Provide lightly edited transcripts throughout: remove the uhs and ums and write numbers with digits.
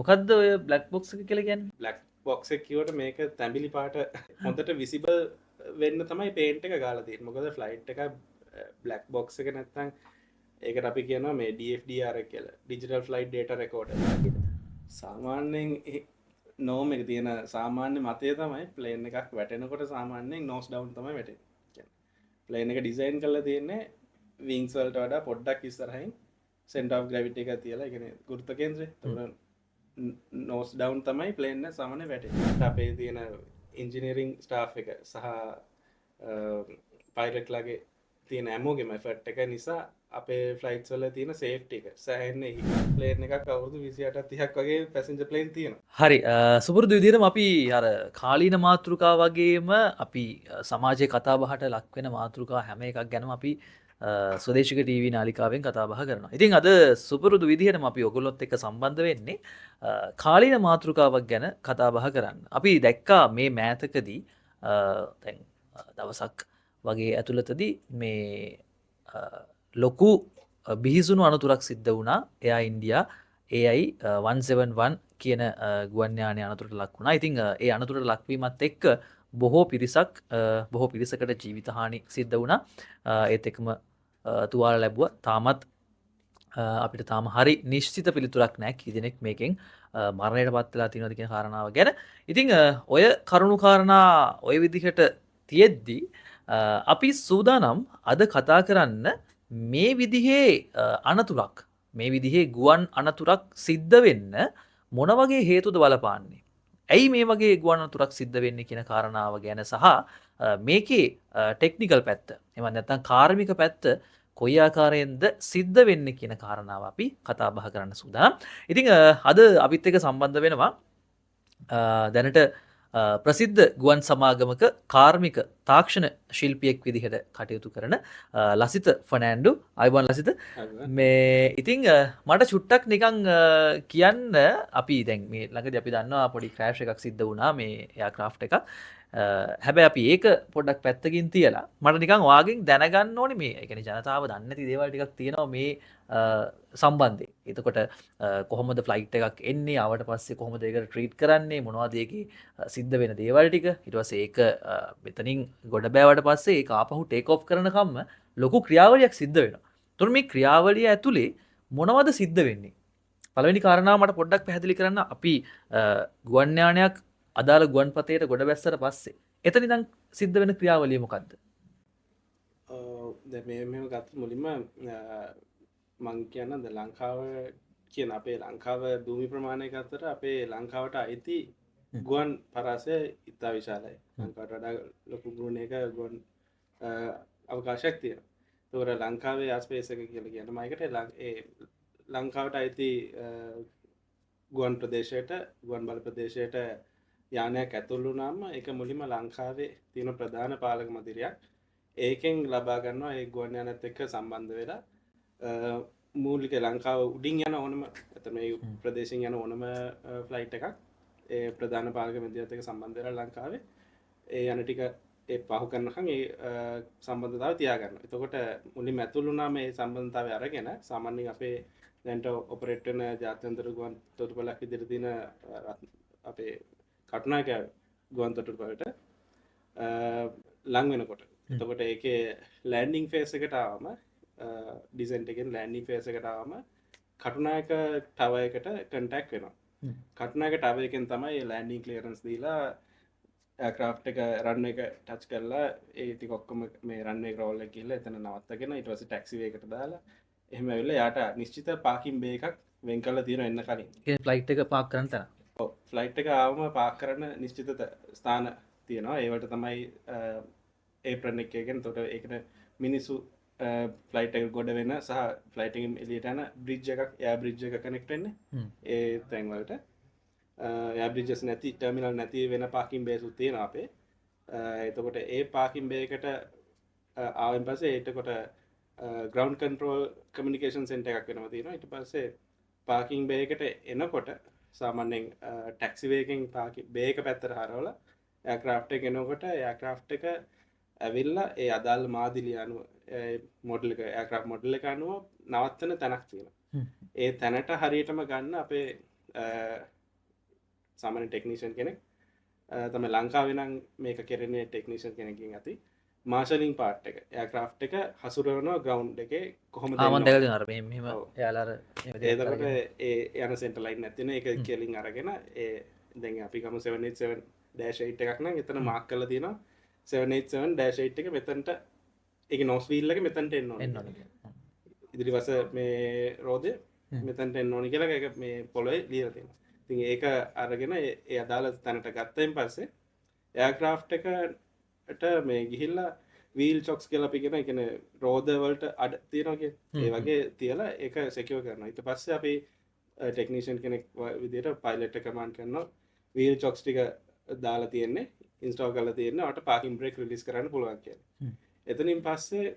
මොකක්ද ඔය black box එක කියලා කියන්නේ? බ්ලක් බොක්ස් එක කිව්වට මේක තැඹිලි පාට හොඳට විසිබල් වෙන්න තමයි පේන්ට් එක ගාලා තියෙන්නේ. මොකද ෆ්ලයිට් එක බ්ලක් බොක්ස් එක නැත්තම් ඒකට අපි කියනවා මේ DFDR කියලා. Digital flight data recorder. සාමාන්‍යයෙන් නෝම් එක තියෙන සාමාන්‍ය මතය තමයි ප්ලේන් එකක් වැටෙනකොට සාමාන්‍යයෙන් නෝස් ඩවුන් තමයි වැටෙන්නේ. ප්ලේන් එක ඩිසයින් කරලා තියෙන්නේ විංස් වලට වඩා පොඩ්ඩක් ඉස්සරහින් සෙන්ටර් ඔෆ් ග්‍රැවිටි එක තියලා, ඒ කියන්නේ ගුරුත්ව කේන්ද්‍රය. එතකොට නෝස් ඩවුන් තමයි ප්ලේන් එක සාමාන්‍යයෙන් වැටෙන්නේ. අපේ තියෙන ඉන්ජිනියරින් ස්ටාෆ් එක සහ පයිලට්ලාගේ තියෙන හැමෝගෙම එෆර්ට් එක නිසා අපේ ෆ්ලයිට්ස් වල තියෙන සේෆ්ටි එක සෑහෙන ප්ලේන් එකක් අවුරුදු 28ක් 30ක් වගේ පැසෙන්ජර් ප්ලේන් තියෙනවා. හරි සුපුරුදු විදිහටම අපි අර කාලීන මාතෘකා වගේම අපි සමාජයේ කතාබහට ලක් වෙන මාතෘකා හැම එකක් ගැනම අපි ස්වදේශික ටීවී නාලිකාවෙන් කතාබහ කරනවා. ඉතින් අද සුපුරුදු විදිහටම අපි ඔයගොල්ලොත් එක්ක සම්බන්ධ වෙන්නේ කාලීන මාතෘකාවක් ගැන කතාබහ කරන්න. අපි දැක්කා මේ මෑතකදී දැන් දවසක් වගේ ඇතුළතදී මේ ලොකු බිහිසුණු අනතුරක් සිද්ධ වුණා එයා ඉන්ඩියා AI 171 කියන ගුවන්්‍යානය අනතුරට ලක් වුණා. ඉතිං ඒ අනතුරට ලක්වීමත් එක්ක බොහෝ පිරිසකට ජීවිතහානි සිද්ධ වුණා. ඒත් එකම තුවාල ලැබුව තාමත් අපිට තාම හරි නිශ්චිත පිළිතුරක් නෑ කීදෙනෙක් මේකෙන් මරණයට පත්වෙලා තියෙනවද කියන කාරණාව ගැන. ඉතිං ඔය කරුණු කාරණා ඔය විදිහට තියෙද්දී අපි සූදානම් අද කතා කරන්න මේ විදිහේ අනතුරක් මේ විදිහේ ගුවන් අනතුරක් සිද්ධ වෙන්න මොන වගේ හේතුද බලපාන්නේ. ඇයි මේ වගේ ගුවන් අනතුරක් සිද්ධ වෙන්නේ කියන කාරණාව ගැන සහ මේකේ ටෙක්නිකල් පැත්ත එම නැත්තම් කාර්මික පැත්ත කොයි ආකාරයෙන්ද සිද්ධ වෙන්න කියන කාරණාව අපි කතා බහ කරන්න සූදානම්. ඉතිං අද අපිත් එක සම්බන්ධ වෙනවා දැනට ප්‍රසිද්ධ ගුවන් සමාගමක කාර්මික තාක්ෂණ ශිල්පියෙක් විදිහට කටයුතු කරන ලසිත ෆනෑන්ඩු අයිබන් ලසිත මේ ඉතිං මට චුට්ටක් නිකං කියන්න අපි දැන් මේ ළඟද අපි දන්නවා පොඩි ක්‍රෑශ් එකක් සිද්ධ වුණා මේ යා ක්‍රාෆ් එක හැබැ අපි ඒක පොඩක් පැත්තකින් තියලා මට නිකං වාගෙන් දැනගන්න ඕනි මේ එකන ජනතාව දන්නති දේවල් ටිකක් තියෙනවා මේ සම්බන්ධය. එතකොට කොහොමද ෆ්ලයිට් එකක් එන්නේ අවට පස්සේ කොහොම දෙකට ට්‍රීට් කරන්නේ මොනවාදයකි සිද්ධ වෙන දේවල් ටික හිටවස ඒක මෙතනින් ගොඩ බෑවට පස්සේ ඒ ආපහු ටේක් ඔෆ් කරනකම්ම ලොකු ක්‍රියාවලයක් සිද්ධ වෙන. තුර මේ ක්‍රියාවලිය ඇතුළේ මොනවද සිද්ධ වෙන්නේ. පළවෙනි කාරණාවට පොඩ්ඩක් පැහැදිලි කරන්න අපි ගුවන්්‍යානයක් අදාළ ගුවන් පතයට ගොඩ බැස්සර පස්සේ එතනි දං සිද්ධ වෙන ක්‍රියාවලිය මොකක්ද. මෙම ගත් මුලින්ම මං කියන්න ද ලංකාව කියන අපේ ලංකාව භූමි ප්‍රමාණයක් අතර අපේ ලංකාවට අයිති ගුවන් පරාසය ඉතා විශාලයි. ලංකාවට වඩා ලොකු ගුණයක ගුවන් අවකාශයක් තියෙන. තොර ලංකාවේ ආස්පේසක කියල කියන මයිකට ලංකාවට අයිති ගුවන් ප්‍රදේශයට ගුවන් බල ප්‍රදේශයට යානයක් ඇතුල්ලු නම් එක මුලින්ම ලංකාවේ තියෙන ප්‍රධාන පාලක මදිරයක් ඒකෙන් ලබාගන්නවා ඒ ගුවන් යානත් එක්ක සම්බන්ධ වෙලා මූලික ලංකාව උඩින් යන ඕනම ඇතම ප්‍රදේශෙන් යන ඕනම ෆ්ලයිට් එකක් ඒ ප්‍රධාන පාලක මැදිරියත් එක්ක සම්බන්ධ වෙලා ලංකාවේ ඒ යන ටික ඒ පහු කරනකම් ඒ සම්බන්ධතාවය තියාගන්න. එතකොට මුලින්ම ඇතුළු වුණා මේ සම්බන්ධතාවය අරගෙන සාමාන්‍යයෙන් අපේ දැන්ට ඔපරේට් වෙන ජාත්‍යන්තර ගුවන් තොටුපළක් ඉදිරිය තියෙන අපේ කටුනායක ගුවන් තොටුපළට ලං වෙනකොට එතකොට ඒකේ ලෑන්ඩින් ෆේස් එකට ආවම ඩිසයින් එකෙන් ලෑන්ඩින් ෆේස් එකට ආවම කටුනායක ටවර් එකට කන්ටැක්ට් වෙනවා. කටුනායක ටවර් එකෙන් තමයි ලෑන්ඩින් ක්ලියරන්ස් දීලා එයාක්‍රාෆ්ට් එක රන් එක ටච් කරලා ඒ ටික ඔක්කොම මේ රන් එක රෝල් එක ගිහලා එතන නවත්තගෙන ඊට පස්සේ ටැක්සි වේ එකට දාලා එහෙම ඇවිල්ලා යාට නිශ්චිත පාකින් බේ එකක් වෙන් කරලා තියෙනවා එන්න කලින්. ඒ ෆ්ලයිට් එක පාක් කරන්න තැන. ඔව් ෆ්ලයිට් එක ආවම පාක් කරන නිශ්චිත ස්ථාන තියෙනවා. ඒවට තමයි ඒප්‍රන් එක එකෙන් තොට ඒකට මිනිස්සු ෆ්ලයිට් එක ගොඩ වෙන සහ ෆ්ලයිට් එකෙන් එළියට යන බ්‍රිජ් එකක් එයා බ්‍රිජ් එක කනෙක්ට් වෙන්නේ ඒ තැන් වලට. එයා බ්‍රිජස් නැති ටර්මිනල් නැති වෙන පාකින් බේසුත් තියෙනවා අපේ. එතකොට ඒ පාකින් බේ එකට ආවෙන් පස්සේ ඒකට ග්‍රවුන්ඩ් කන්ට්‍රෝල් කමියුනිකේෂන් සෙන්ටර් එකක් වෙනවා තියෙනවා. ඊට පස්සේ පාකින් බේ එකට එනකොට සාමාන්‍යයෙන් ටැක්සි වේ එකෙන් පාකින් බේ එක පැත්තට හරවලා එයාක්‍රාෆ්ට් එක එනකොට එයාක්‍රාෆ්ට් එක ඇවිල්ලා ඒ අදාළ මාදිලිය අනුව මොඩල් එක එයාක්‍රාෆ්ට් මොඩල් එක අනුව නවත්තන තැනක් තියෙනවා. ඒ තැනට හරියටම ගන්න අපේ සාමාන්‍ය ටෙක්නීෂියන් කෙනෙක් තමයි ලංකාවේ නම් මේක කෙරෙන්නේ ටෙක්නීෂියන් කෙනකින් ඇති මාර්ෂලින් පාර්ට් එක එයාක්‍රාෆ්ට් එක හසුරවනවා ග්‍රවුන්ඩ් එකේ කොහොමද ආමන් එන්නේ? දැකලා අර මෙහෙම යාලාර එතකොට ඒ යන සෙන්ටර් ලයින් නැතින එක කෙලින් අරගෙන ඒ දැන් අපි ගමු 787-8 එකක් නම් එතන මාක් කරලා තියෙනවා 787-8 එක මෙතනට ඒක නෝස් වීල් එක මෙතනට එන්න ඕනේ. ඉදිරිවස මේ රෝදය මෙතනට එන්න ඕනේ කියලා ඒක මේ පොළොවේ ලියලා තියෙනවා. ඉතින් ඒක අරගෙන ඒ අදාළ තැනට ගත්තයින් පස්සේ එයාක්‍රාෆ්ට් එකට මේ ගිහිල්ලා වීල් චොක්ස් කියලා අපි කියන කියන්නේ රෝද වලට අඩ තියනවා කියන්නේ ඒ වගේ තියලා ඒක සිකියුර් කරනවා. ඊට පස්සේ අපි ටෙක්නීෂියන් කෙනෙක් විදිහට පයිලට් එක කමාන්ඩ් කරනවා වීල් චොක්ස් ටික දාලා තියෙන්නේ ඉන්ස්ටෝල් කරලා තියෙන්නේ ඔයාලට පාකින් බ්‍රේක් රිලීස් කරන්න පුළුවන් කියලා. එතනින් පස්සේ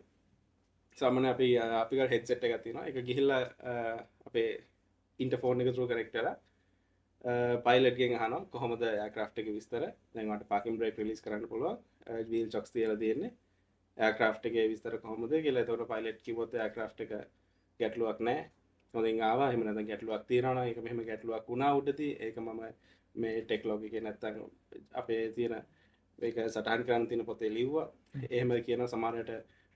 සාමාන්‍ය අපි ගාව හෙඩ්සෙට් එකක් තියෙනවා. ඒක ගිහිල්ලා අපේ ඉන්ටර්ෆෝන් එක through කනෙක්ට් කරලා පයිලට් ගෙන් අහනවා කොහොමද එයාක්‍රාෆ්ට් එකේ විස්තර. දැන් ඔයාලට පාකින් බ්‍රේක් රිලීස් කරන්න පුළුවන්. වීල් චොක්ස් තියලා තියෙන්නේ. එයාක්‍රාෆ්ට් එකේ විස්තර කොහොමද කියලා. එතකොට පයිලට් කිව්වොත් එයාක්‍රාෆ්ට් එක ගැටලුවක් නැහැ. හොඳින් ආවා. එහෙම නැත්නම් ගැටලුවක් තියෙනවා නම් ඒක මෙහෙම ගැටලුවක් වුණා උඩදී. ඒක මම මේ ටෙක්ලොග් එකේ නැත්නම් අපේ තියෙන මේක සටහන් කරන්න තියෙන පොතේ ලිව්වා. එහෙම කියන සමහරට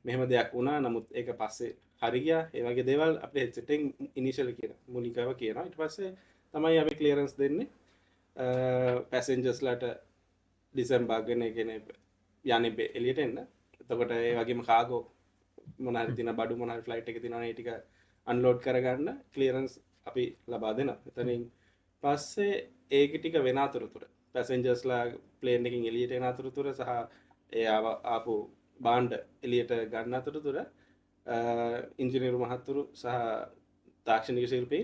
මෙහෙම දෙයක් වුණා නමුත් ඒක පස්සේ හරි ගියා. ඒ වගේ දේවල් අපේ හෙඩ්සෙට් එකෙන් ඉනිෂියලි කියන මූලිකව කියනවා. ඊට පස්සේ තමයි අපි ක්ලියරන්ස් දෙන්නේ. පැසෙන්ජර්ස්ලාට ඩිසෙම්බර්ගෙන කියන්නේ යන්නේ එළියට එන්න. එතකොට ඒ වගේම කාගෝ මොන හරි තියෙන බඩු මොන හරි ෆ්ලයිට් එකේ තියෙනවා නේ ටික අන්ලෝඩ් කරගන්න ක්ලියරන්ස් අපි ලබා දෙනවා. එතනින් පස්සේ ඒක ටික වෙන අතරතුර පැසෙන්ජර්ස්ලා ප්ලේන් එකකින් එළියට එන අතරතුර සහ ඒ ආපු බාණ්ඩ එළියට ගන්න අතරතුර ඉංජිනේරු මහත්තුරු සහ තාක්ෂණික ශිල්පී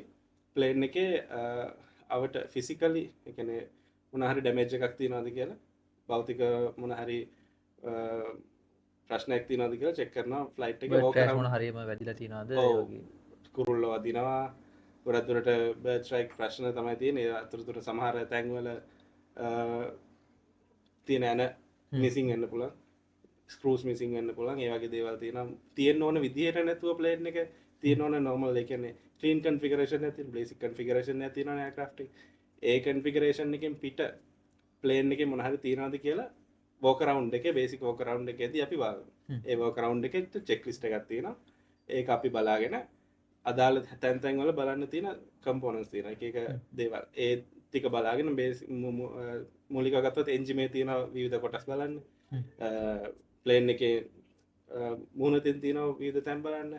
ප්ලේන් එකේ අවට ෆිසිකලි ඒ කියන්නේ මොන හරි ඩැමේජ් එකක් තියෙනවද කියලා භෞතික මොන හරි ප්‍රශ්නයක් තියෙනවද කියලා චෙක් කරනවා ෆ්ලයිට් එකේ වෝක් කරනවා මොන හරියම වැදිලා තියෙනවද ඒ වගේ කුරුල්ලෝ වදිනවා ගොඩක් දුරට බර්ඩ් ස්ට්‍රයික් ප්‍රශ්න තමයි තියෙන්නේ ඒ අතරතුර සමහර තැන්වල තියෙන ඇන මිසින් වෙන්න පුළුවන් ස්ක්‍රූස් මිසින් වෙන්න පුළුවන් ඒ වගේ දේවල් තියෙනවා තියෙන්න ඕන විදිහට නැතුව ප්ලේන් එක තියෙන්න ඕන නෝමල් ඒ කියන්නේ ක්ලීන් කන්ෆිගරේෂන් එකක් තියෙන බේසික් කන්ෆිගරේෂන් එකක් තියෙනවා එයාක්‍රාෆ්ට් එකේ ඒ කන්ෆිගරේෂන් එකෙන් පිට ප්ලේන් එකේ මොන හරි තියෙනවද කියලා වෝක් අරවුන්ඩ් එකේ බේසික් වෝක් අරවුන්ඩ් එකේදී අපි බලනවා ඒ වෝක් අරවුන්ඩ් එකේ චෙක් ලිස්ට් එකක් තියෙනවා ඒක අපි බලාගෙන අදාළ තැන් තැන් වල බලන්න තියෙන කම්පොනන්ට්ස් තියෙනවා එක එක දේවල් ඒ ටික බලාගෙන මූලිකව ගත්තොත් එන්ජින් එකේ තියෙන විවිධ කොටස් බලන්න ප්ලේන් එකේ මුහුණෙන් තියෙන විවිධ තැන් බලන්න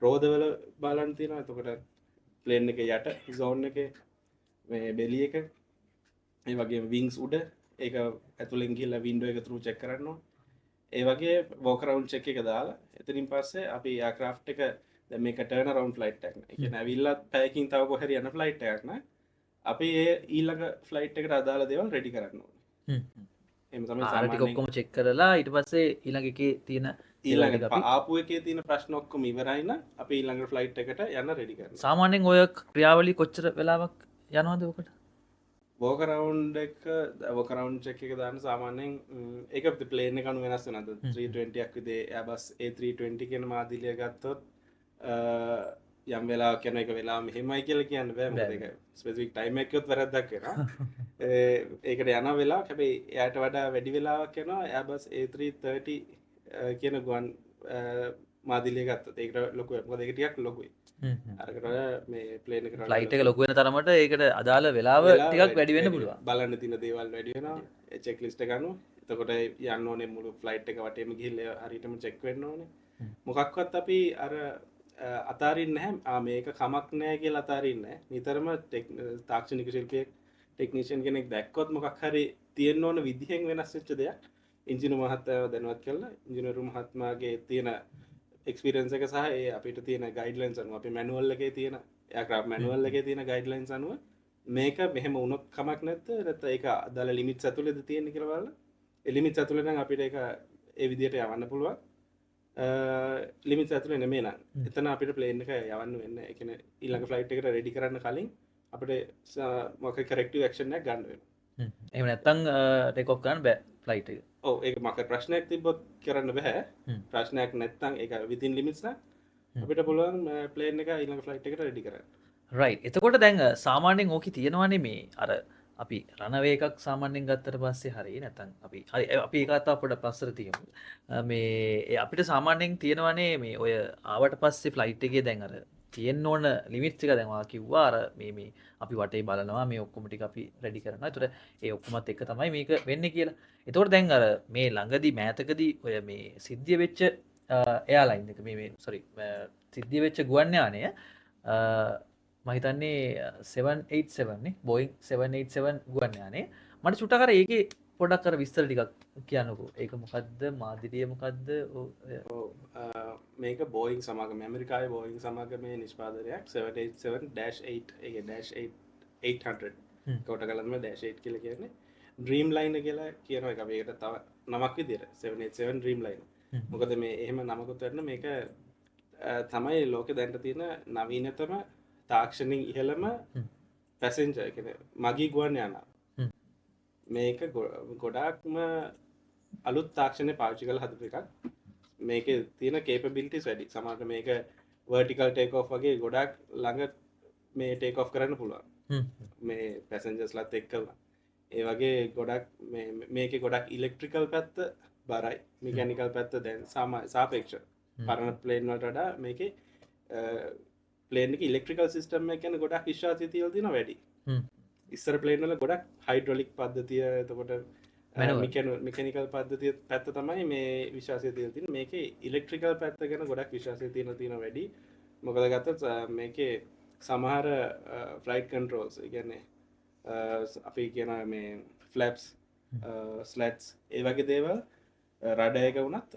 රෝදවල බලන්න තියෙනවා එතකොට ප්ලේන් එකේ යට zone එකේ මේ බෙලි එක ඒ වගේම වින්ග්ස් උඩ ඒක ඇතුලෙන් ගිහලා වින්ඩෝ එක through check කරනවා ඒ වගේ walk around check එක දාලා එතනින් පස්සේ අපි එයාක්‍රාෆ්ට් එක දැන් මේක turn around flight එකක් නේ. ඒ කියන්නේ ඇවිල්ලා පැයකින් තව කොහේ හරි යන flight එකක් නේ. අපි ඒ ඊළඟ flight එකට අදාළ දේවල් ready කරන්න ඕනේ. එහෙම තමයි ආර ටික ඔක්කොම චෙක් කරලා ඊට පස්සේ ඊළඟ එකේ තියෙන ඊළඟ ආපු එකේ තියෙන ප්‍රශ්න ඔක්කොම ඉවරයි නම් අපි ඊළඟ flight එකට යන්න ready කරනවා. සාමාන්‍යයෙන් ඔය ක්‍රියාවලිය කොච්චර වෙලාවක් යනවද ඔකට? walk around එක walk around check එක දාන්න සාමාන්‍යයෙන් ඒක ප්ලේන් එක අනුව වෙනස් වෙනවා. 320ක් විදිහේ Airbus A320 කියන මාදිලිය ගත්තොත් යම් වෙලාවක් යන එක වෙලාව මෙහෙමයි කියලා කියන්න බෑ මොකද ඒක ස්පෙસિෆික් ටයිම් එකක් කිව්වොත් වැරද්දක් වෙනවා ඒකට යන වෙලාවක් හැබැයි එයාට වඩා වැඩි වෙලාවක් යනවා Airbus A330 කියන ගුවන් මාදිලිය ගත්තොත් ඒකට ලොකුයි මොකද ඒක ටිකක් ලොකුයි අරකට මේ ප්ලේන් එකට ෆ්ලයිට් එක ලොකු වෙන තරමට ඒකට අදාළ වෙලාව ටිකක් වැඩි වෙන්න පුළුවන් බලන්න තියෙන දේවල් වැඩි වෙනවා ඒ චෙක් ලිස්ට් එක අනුව එතකොට යන්න ඕනේ මුළු ෆ්ලයිට් එක වටේම ගිහිල්ලා හරියටම චෙක් වෙන්න ඕනේ මොකක්වත් අපි අර අතාරින්න නැහැ මේක කමක් නැහැ කියලා අතාරින්න නැහැ නිතරම තාක්ෂණික ශිල්පියෙක් ටෙක්නීෂියන් කෙනෙක් දැක්කොත් මොකක් හරි තියෙන්න ඕන විදිහෙන් වෙනස් වෙච්ච දෙයක් ඉංජිනේරු මහත්තයාව දැනුවත් කරලා ඉංජිනේරු මහත්මයාගේ තියෙන එක්ස්පීරියන්ස් එක සහ ඒ අපිට තියෙන ගයිඩ්ලයින්ස් අනුව අපි මැනුවල් එකේ තියෙන එයාක්‍රාෆ්ට් මැනුවල් එකේ තියෙන ගයිඩ්ලයින්ස් අනුව මේක මෙහෙම වුණොත් කමක් නැත්නම් ඒක අදාළ ලිමිට්ස් ඇතුළේද තියෙන්නේ කියලා බලලා ඒ ලිමිට්ස් ඇතුළේ නම් අපිට ඒක ඒ විදිහට යවන්න පුළුවන් ලිමිට්ස් ඇතුළේ නෙමෙයි නම් එතන අපිට ප්ලේන් එක යවන්න වෙන්නේ ඒ කියන්නේ ඊළඟ ෆ්ලයිට් එකට රෙඩි කරන්න කලින් අපිට මොකක් කරෙක්ටිව් ඇක්ෂන් එකක් ගන්න වෙනවා එහෙම නැත්නම් ටේක් ඔෆ් කරන්න බෑ ෆ්ලයිට් එක ඔව් ඒක මොකක් ප්‍රශ්නයක් තිබ්බොත් කරන්න බෑ ප්‍රශ්නයක් නැත්නම් ඒක විතින් ලිමිට්ස් නම් අපිට පුළුවන් ප්ලේන් එක ඊළඟ ෆ්ලයිට් එකට රෙඩි කරන්න රයි් එතකොට දැන් සාමාන්‍යෙන් ඕක තියෙනවානේ මේ අර අපි රණවේකක් සාමාන්‍යෙන් ගත්තර පස්සේ හරි නැතන් අපි හරි අපි ඒකතා අපට පස්සර තියමු මේ අපිට සාමාන්‍යෙන් තියෙනවනේ මේ ඔය ආවට පස්සේ ෆ්ලයිට් එකේ දැන් අර තියෙන් ඕන ලිමිත්සික දැන්වා කිව්වා අර මේ අපි වටේ බලනවා මේ ඔක්කොමටි අපි රැඩි කරන තුර ඒ ඔක්කොමත් එක තමයි මේක වෙන්න කියලා එතවට දැන් අර මේ ළඟදී මෑතකදී ඔය මේ සිද්ධිය වෙච්ච එයාලයින් එක මේ සොරි සිද්ධිය වෙච්ච ගුවන්්‍යානය මහිතන්නේ 787 බොයින් 787 ගුවන්යානේ මට චුටකර ඒක පොඩක් කර විස්තර ටිකක් කියන්නකු ඒක මොකක්ද මාදිරිය මොකක්ද මේක බෝයින් සමග ඇමරිකායි බෝයින් සමග මේ නිෂ්පාදරයක් 787-800 කොට කලම ඩෑෂ් කියල කියන්නේ ඩ්‍රීම් ලයින් කියලා කියන එක මේකට තව නමක් විදිර 787 ඩ්‍රීම් ලයින් මොකද මේ එහෙම නමකුත්වරන්න මේක තමයි ලෝක දැන්ට තියෙන නවීනතම තාක්ෂණින් ඉහළම පැසෙන්ජ එකන මගී ගුවන් යන මේක ගොඩාක්ම අලුත් තාක්ෂණය පාචි කල හදපු එකක් මේක තියෙන කේපබිලිටිස් වැඩි සමට මේක වර්ටිකල් ටේක් ඔෆ් වගේ ගොඩක් ළඟ මේ ටේක් ඔෆ් කරන්න පුළුවන් මේ පැසෙන්ජස් ලත් එක් කරලා ඒ වගේ ගොඩක් මේක ගොඩක් ඉලෙක්ට්‍රිකල් පැත්ත බරයි මිකැනිකල් පැත්ත දැන් සාපේක්ෂ පරණ ප්ලේන් වටඩා මේක ප්ලේන් ඉලෙක්ට්‍රිකල් සිස්ටම් එකන ගොඩක් විශ්වාසය තියල් තින වැඩි ඉස්සර ප්ලේන්වල ගොඩක් හයිඩ්‍රොලික් පද්ධතිය එතකොට මිකනිකල් පද්ධතිය පැත්ත තමයි මේ විශාසය තියල් තින මේක ඉලෙක්ට්‍රිකල් පැත්ත ගැන ගොඩක් විශාසය තියන තින වැඩි මොකද ගත්ත මේක සමහර ෆ්ලයිට් කන්ටරෝල්ස් ගැන්නේ අපි කියන මේ ෆලප්ස් ස්ලට්ස් ඒ වගේ දේවල් රඩයක වුණත්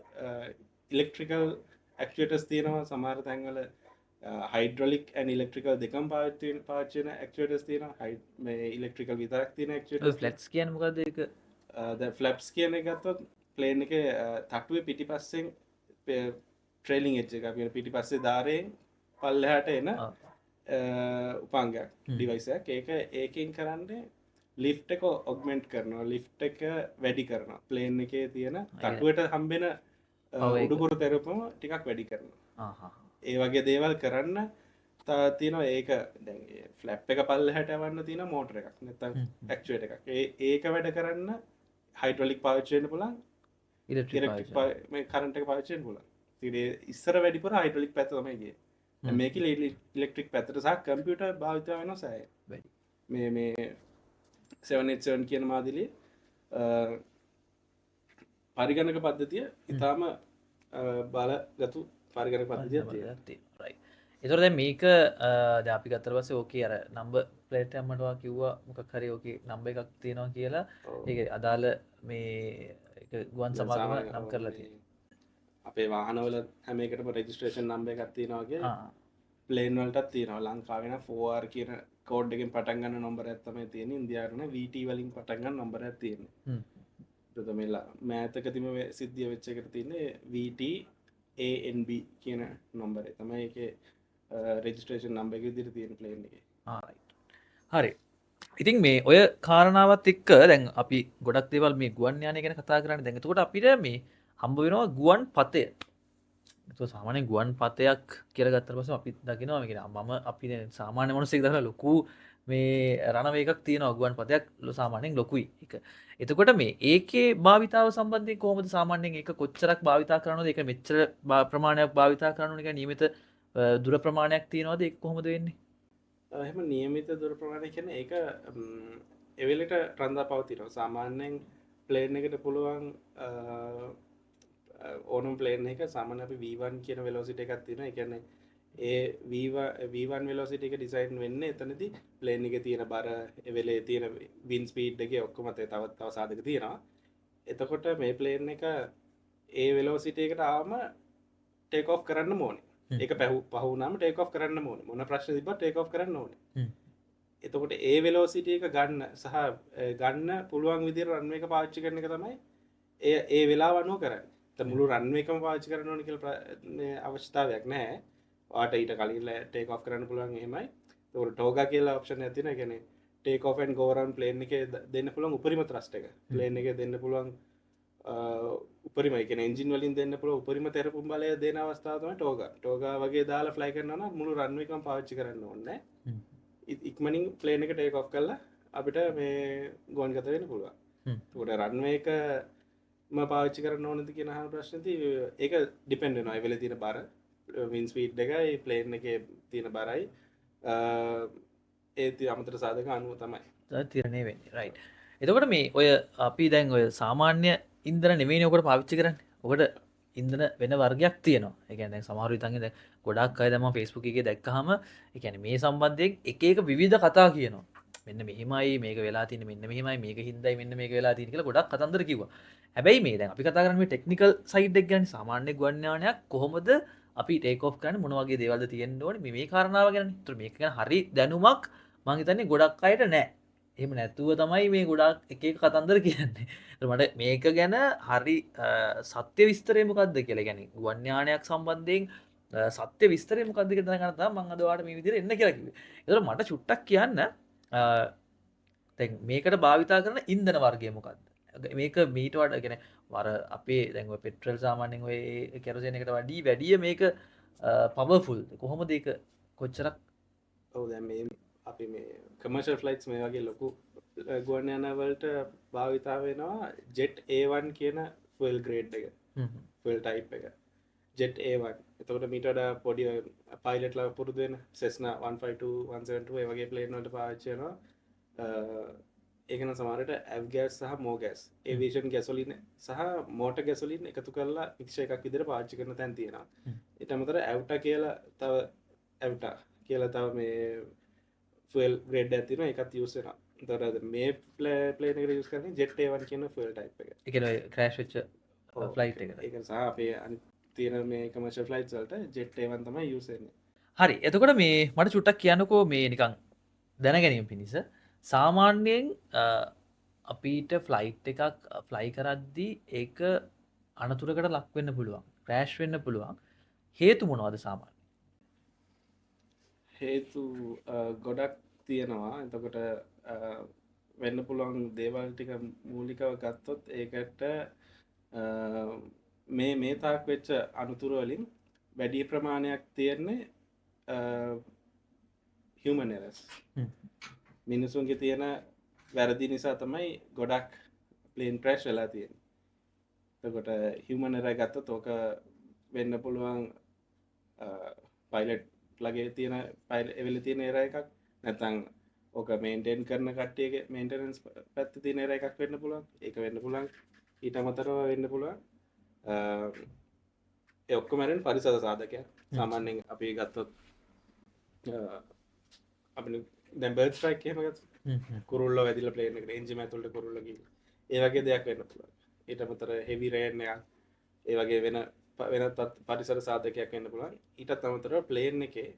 ඉලෙක්ට්‍රිකල් ඇක්ටස් තියෙනවා සමහර තැන්වල හයිඩ්‍රලික් ඇන් ඉලෙක්ට්‍රිකල් දෙකම් පාචන ක්ටස් තියන හයි මේ ඉලෙක්ට්‍රිකල් විතරක් තියන ෆලට්ස් කියන මොකද එක ෆලප්ස් කියන ගත්තොත් ප්ලේන් එක තටුව පිටි පස්සෙන් ට්‍රේලිං එච්ච එක පිටි පස්සේ ධාරයෙන් පල්ලහට එන උපංගයක් ඩිවයිසයක් ඒක ඒකින් කරන්නේ ලිෆ් එක ඔග්මෙන්ට් කරනවා ලිෆ් එක වැඩි කරන ප්ලේන් එකේ තියෙන තටුවට හම්බෙන උඩුකුරු තැරපම ටිකක් වැඩි කරනවා ඒ වගේ දේවල් කරන්න තියන ඒක දැන්ගේ ෆලප් එක පල්ල හැටවන්න තින මෝටර එකක් නැතන් ක්ුවට එකක් ඒක වැඩ කරන්න හයිටලික් පාවිච්චයෙන් පුලන් කරට පාචයෙන් පුල තිරේ ඉස්සර වැඩිපුර හයිටලික් පැතමගේ මේක ඉලෙක්ට්‍රික් පැතරසක් කම්පියට භාවිත වෙන සෑ මේ 787 කියන මාදිලි පරිගණක පද්ධතිය ඉතාම බලගතු පරිගණ පද්ධතිය එතොර මේක ද අපි ගත්තර පස ඕකේ අර නම්බ පලේට අම්මටවා කිව්වා මොක හරි ඕක නම්බ එකක් තියෙනවා කියලා ඒ අදාළ මේ ගුවන් සමාගම නම් කරලා තිය අපේ වාහනවල හැමකටම රෙජිස්ට්‍රේෂන් නම්බ එකක් තියෙනවාගේ ප්ලේන්වලටත් තියෙනවා ලංකාවෙන ෆෝර් කියන කෝඩ්ඩකින් පටන්ගන්න නොම්බර ඇත්තම තියෙන ඉන්දයාරන වීට වලින් පටන්ගන්න නොම්බර තියෙන මෙලා මෑතකතිම සිද්ධිය වෙච්චකට තියන්නේ වීට ANB කියන නොම්බර තමයි එක රෙජිස්ට්‍රේෂන් නම්බ එක දිර තියෙන ප්ලේන් එක හරි ඉතින් මේ ඔය කාරණාවත් එක්ක දැන් අපි ගොඩක් දේවල් මේ ගුවන් යානය ගැන කතා කරන්න දැඟතකොට අපිට මේ හම්බ වෙනවා ගුවන් පතය සාමානය ගුවන් පතයක් කියල ගත්තර පස අපි දකිනවා කියෙන මම අපි සාමාන්‍ය මනසෙක් දර ලොකු මේ රණවේකක් තියෙන ඔගුවන් පතයක් සාමානයෙන් ලොකුයි එක එතකොට මේ ඒකේ භාවිතාව සම්බන්ධය කොහොමද සාමාන්‍යයෙන් එක කොච්චරක් භාවිතා කරනද එක මෙච්චර ප්‍රමාණයක් භාවිතා කරනු එක නියමිත දුර ප්‍රමාණයක් තියෙනවාද එක් කොහොමද වෙන්නේ එහෙම නියමිත දුර ප්‍රමාණය කියන ඒක එවෙලට රන්දා පවතිනවා සාමාන්‍යයෙන් ප්ලේන් එකට පුළුවන් ඕනම් ප්ලේන් එක සාමාන්‍ය අපි V1 කියන වෙලෝසිට එකක් තියෙනවා. ඒ කියන්නේ ඒ V1 වෙලෝසිටි එක ඩිසයින් වෙන්නේ එතනදී ප්ලේන් එකේ තියෙන බර එවෙලේ තියෙන වින්ඩ් ස්පීඩ් එකේ ඔක්කොම තව සාධක තියෙනවා. එතකොට මේ ප්ලේන් එක ඒ වෙලෝසිටි එකට ආවම ටේක් ඔෆ් කරන්න ඕනේ. ඒක පහු වුණාම ටේක් ඔෆ් කරන්න ඕනේ. මොන ප්‍රශ්න තිබ්බත් ටේක් ඔෆ් කරන්න ඕනේ. එතකොට ඒ වෙලෝසිටි එක ගන්න සහ ගන්න පුළුවන් විදිහට රන්වේ එක පාවිච්චි කරන එක තමයි ඒ වෙලාව අනුව කරන්නේ. මුළු රන්වේ එකම පාවිච්චි කරන්න ඕනේ කියලා අවශ්‍යතාවයක් නැහැ. ඔයාට ඊට කලින් ටේක් ඔෆ් කරන්න පුළුවන් එහෙමයි. ඒකට ටෝගා කියලා ඔප්ෂන් එකක් තියෙනවා. ඒ කියන්නේ take off and go around plane එකේ දෙන්න පුළුවන් උපරිම ත්‍රස්ට් එක. ප්ලේන් එකේ දෙන්න පුළුවන් උපරිම ඒ කියන්නේ එන්ජින් වලින් දෙන්න පුළුවන් උපරිම තෙරපුම් බලය දෙන අවස්ථාව තමයි ටෝගා. ටෝගා වගේ දාලා ෆ්ලයි කරනවා නම් මුළු රන්වේ එකම පාවිච්චි කරන්න ඕනේ නැහැ. ඉක්මනින් ප්ලේන් එක ටේක් ඔෆ් කරලා අපිට මේ ගුවන් ගත වෙන්න පුළුවන්. ඒකට රන්වේ එක පාවිච්චි කරන්න ඕනද කියන අහන ප්‍රශ්නේ ඒක ඩිපෙන්ඩ් වෙනවා. ඒ වෙලේ තියෙන බර, වින් ස්පීඩ් එකයි ප්ලේන් එකේ තියෙන බරයි ඒ අමතර සාධක අනුව තමයි තිරණය වෙන්නේ. රයිට්. එතකොට මේ ඔය අපි දැන් ඔය සාමාන්‍ය ඉන්දන නෙමෙයිනේ ඔකට පාවිච්චි කරන්නේ. ඔකට ඉන්දන වෙන වර්ගයක් තියෙනවා. ඒ කියන්නේ සමහර විටංගේ දැන් ගොඩක් අය දැන් මම Facebook එකේ දැක්කහම ඒ කියන්නේ මේ සම්බන්ධයෙන් එක එක විවිධ කතා කියනවා. මෙන්න මෙහෙමයි මේක වෙලා තියෙන්නේ, මෙන්න මෙහෙමයි මේක හින්දායි මෙන්න මේක වෙලා තියෙන්නේ කියලා ගොඩක් කතන්දර කිව්වා. හැබැයි මේ දැන් අපි කතා කරන්නේ මේ ටෙක්නිකල් සයිඩ් එක ගැන. සාමාන්‍ය ගුවන් යානයක් කොහොමද අපි ටේක් ඔෆ් කරන්නේ, මොන වගේ දේවල්ද තියෙන්න ඕනේ මේ කාරණාව ගැන. ඒතර මේක ගැන හරි දැනුමක් මම හිතන්නේ ගොඩක් අයට නැහැ. එහෙම නැතුව තමයි මේ ගොඩක් එක එක කතන්දර කියන්නේ. මට මේක ගැන හරි සත්‍ය විස්තරය මොකක්ද කියලා කියන්නේ ගුවන් යානයක් සම්බන්ධයෙන් සත්‍ය විස්තරය මොකක්ද කියලා දැනගන්න තමයි මම අද ඔයාලට මේ විදිහට එන්න කියලා කිව්වේ. ඒතර මට චුට්ටක් කියන්න දැන් මේකට භාවිතා කරන ඉන්ධන වර්ගය මොකක්ද? මේක මීට වඩා කියන්නේ වර අපේ දැන් ඔය පෙට්‍රල් සාමාන්‍යයෙන් ඔය කෙරෝසින් එකට වැඩිය මේක පවර්ෆුල්. කොහොමද ඒක කොච්චරක්? ඔව් දැන් මේ අපි මේ කමර්ෂල් ෆ්ලයිට්ස් මේ වගේ ලොකු ගුවන් යානවලට භාවිතා වෙනවා ජෙට් A1 කියන ෆුවල් ග්‍රේඩ් එක. ෆුවල් ටයිප් එක. Jet A1. එතකොට මීට වඩා පොඩි පයිලට්ලා පුරුදු වෙන Cessna 152 172 ඒ වගේ ප්ලේන් වලට පාවිච්චි වෙනවා. ඒකන සමහරට ඇව්ගෑස් සහ මෝගෑස් ඒවියේෂන් ගැසොලින් සහ මෝටර් ගැසොලින් එකතු කරලා මික්ෂර් එකක් විදිහට පාවිච්චි කරන තැන් තියෙනවා. ඊට අමතරව ඇව්ටා කියලා තව මේ ෆුවල් ග්‍රේඩ් එකක් තියෙනවා. ඒකත් යූස් වෙනවා. එතකොට මේ ප්ලේන් එකට යූස් කරන්නේ ජෙට් A1 කියන ෆුවල් ටයිප් එක. ඒ කියන්නේ ක්‍රෑෂ් වෙච්ච ෆ්ලයිට් එක. ඒක සහ අපේ අනිත් තියෙන මේ කමර්ෂල් ෆ්ලයිට්ස් වලට ජෙට් A1 තමයි යූස් වෙන්නේ. හරි. එතකොට මේ මට චුට්ටක් කියන්නකෝ මේ නිකන් දැන ගැනීම පිණිස සාමාන්‍යයෙන් අපිට ෆ්ලයිට් එකක් ෆ්ලයි කරද්දී ඒක අනතුරකට ලක් වෙන්න පුළුවන්, ක්‍රෑෂ් වෙන්න පුළුවන්. හේතු මොනවද සාමාන්‍යයෙන්? හේතු ගොඩක් තියෙනවා. එතකොට වෙන්න පුළුවන් දේවල් ටික මූලිකව ගත්තොත් ඒකට මේ තාක් වෙච්ච අනතුරු වලින් වැඩි ප්‍රමාණයක් තියෙන්නේ human errors. මිනිසුන්ගේ තියෙන වැරදි නිසා තමයි ගොඩක් ප්ලේන් ක්‍රෑෂ් වෙලා තියෙන්නේ. එතකොට human error ගත්තොත් ඕක වෙන්න පුළුවන් පයිලට් ලගේ තියෙන එවෙල තියෙන error එකක්, නැත්නම් ඕක මේන්ටේන් කරන කට්ටියගේ මේන්ටනන්ස් පැත්තේ තියෙන error එකක් වෙන්න පුළුවන්. ඒක වෙන්න පුළුවන්. ඊට අමතරව වෙන්න පුළුවන් ඒ ඔක්කොම රෙන් පරිසර සාධකයක්. සාමාන්‍යයෙන් අපි ගත්තොත් අපිට දැන් බර්ඩ් ස්ට්‍රයික් එහෙම ගත්තොත් කුරුල්ල වැදිලා ප්ලේන් එකට එන්ජින් ඇතුළට කුරුල්ල ගිහින් ඒ වගේ දෙයක් වෙන්න පුළුවන්. ඊට අමතරව හෙවි රේන් එකක් ඒ වගේ වෙනත් පරිසර සාධකයක් වෙන්න පුළුවන්. ඊටත් අමතරව ප්ලේන් එකේ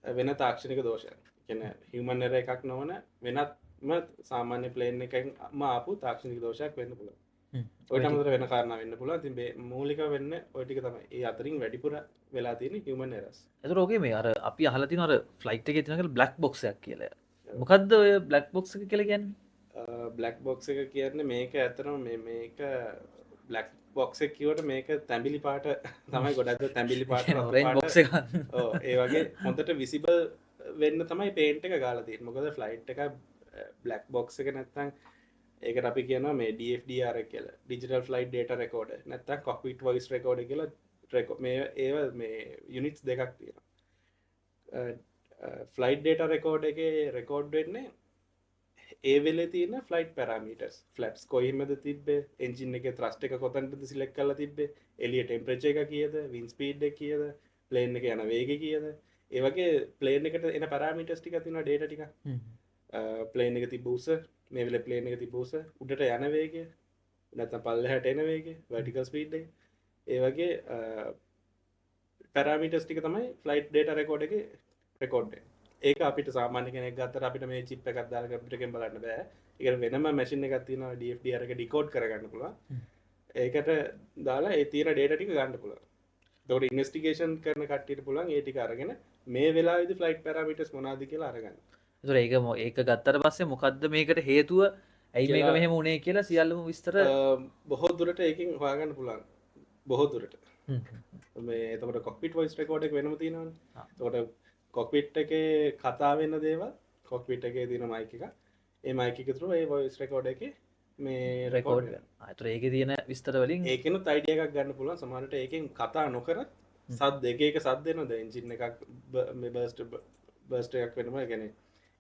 වෙන තාක්ෂණික දෝෂයක්. කියන්නේ හියුමන් එරර් එකක් නොවන වෙනත්ම සාමාන්‍ය ප්ලේන් එකකින්ම ආපු තාක්ෂණික දෝෂයක් වෙන්න පුළුවන්. ඔයිට අමතරව වෙන කාරණා වෙන්න පුළුවන්. ඉතින් මේ මූලික වෙන්නේ ඔය ටික තමයි. ඒ අතරින් වැඩිපුර වෙලා තියෙන හියුමන් එරර්ස්. ඒතර ඔගේ මේ අර අපි අහලා තියෙන අර ෆ්ලයිට් එකේ තියෙන කියලා බ්ලැක් බොක්ස් එකක් කියලා. මොකද්ද ඔය බ්ලැක් බොක්ස් එක කියලා කියන්නේ? බ්ලැක් බොක්ස් එක කියන්නේ මේක ඇත්තටම මේක බ්ලැක් බොක්ස් එක කියවට මේක තැඹිලි පාට තමයි. ගොඩක් තැඹිලි පාට රේන් බොක්ස් එක. ඔව් ඒ වගේ හොඳට විසිබල් වෙන්න තමයි පේන්ට් එක ගාලා තියෙන්නේ. මොකද ෆ්ලයිට් එක බ්ලැක් බොක්ස් එක නැත්තම් ඒකට අපි කියනවා මේ DFDR කියලා, ඩිජිටල් ෆ්ලයිට් ඩේටා රෙකෝඩර්. නැත්තම් කොක්පිට් වොයිස් රෙකෝඩර් කියලා මේ ඒව මේ යුනිට්ස් දෙකක් තියෙනවා. ෆ්ලයිට් ඩේටා රෙකෝඩර් එකේ රෙකෝඩ් වෙන්නේ ඒ වෙලේ තියෙන ෆ්ලයිට් පැරාමීටර්ස්. ෆ්ලැප්ස් කොයිමද තිබ්බේ, එන්ජින් එකේ ත්‍රස්ට් එක කොතනද සිලෙක්ට් කරලා තිබ්බේ, එළිය ටෙම්පරේචර් එක කීයද, වින් ස්පීඩ් එක කීයද, ප්ලේන් එකේ යන වේගය කීයද, ඒ වගේ ප්ලේන් එකට එන පැරාමීටර්ස් ටිකක් තියෙනවා, ඩේටා ටිකක්. ප්ලේන් එක තිබ්බ උස, මේ වෙලේ ප්ලේන් එක තිබ්බ උස, උඩට යන වේගය, නැත්නම් පල්ලෙහාට එන වේගය, vertical speed එක. ඒ වගේ පැරාමීටර්ස් ටික තමයි ෆ්ලයිට් ඩේටා රෙකෝඩර් එකේ රෙකෝඩ් වෙන්නේ. ඒක අපිට සාමාන්‍ය කෙනෙක් ගත්තට අපිට මේ චිප් එකක් දාලා කම්පියුටර් එකෙන් බලන්න බෑ. ඒකට වෙනම මැෂින් එකක් තියෙනවා DFDR එක ඩිකෝඩ් කරගන්න පුළුවන්. ඒකට දාලා ඒ තියෙන ඩේටා ටික ගන්න පුළුවන්. ඒකට ඉන්වෙස්ටිගේෂන් කරන කට්ටියට පුළුවන් ඒ ටික අරගෙන මේ වෙලාවේදී ෆ්ලයිට් පැරාමීටර්ස් මොනවද කියලා අරගන්න. ඒතර ඒක ගත්තට පස්සේ මොකද්ද මේකට හේතුව? ඇයි මේක මෙහෙම වුනේ කියලා සියල්ලම විස්තර බොහෝ දුරට ඒකෙන් හොයාගන්න පුළුවන්. බොහෝ දුරට. මේ එතකොට කොක්පිට් වොයිස් රෙකෝඩර් එක වෙනම තියෙනවනේ. එතකොට කොක්පිට් එකේ කතා වෙන දේවල් කොක්පිට් එකේ තියෙන මයික් එක ඒ මයික් එක through ඒ වොයිස් රෙකෝඩ් එකේ මේ රෙකෝඩ් රෙකෝඩ් අතර ඒක තියෙන විස්තර වලින් ඒකෙනුත් අයිඩියා එකක් ගන්න පුළුවන් සමහරට ඒකෙන් කතා නොකරත් සද්ද එක සද්ද එනවද එන්ජින් එකක් මේ බර්ස්ට් එකක් වෙනම ඒ කියන්නේ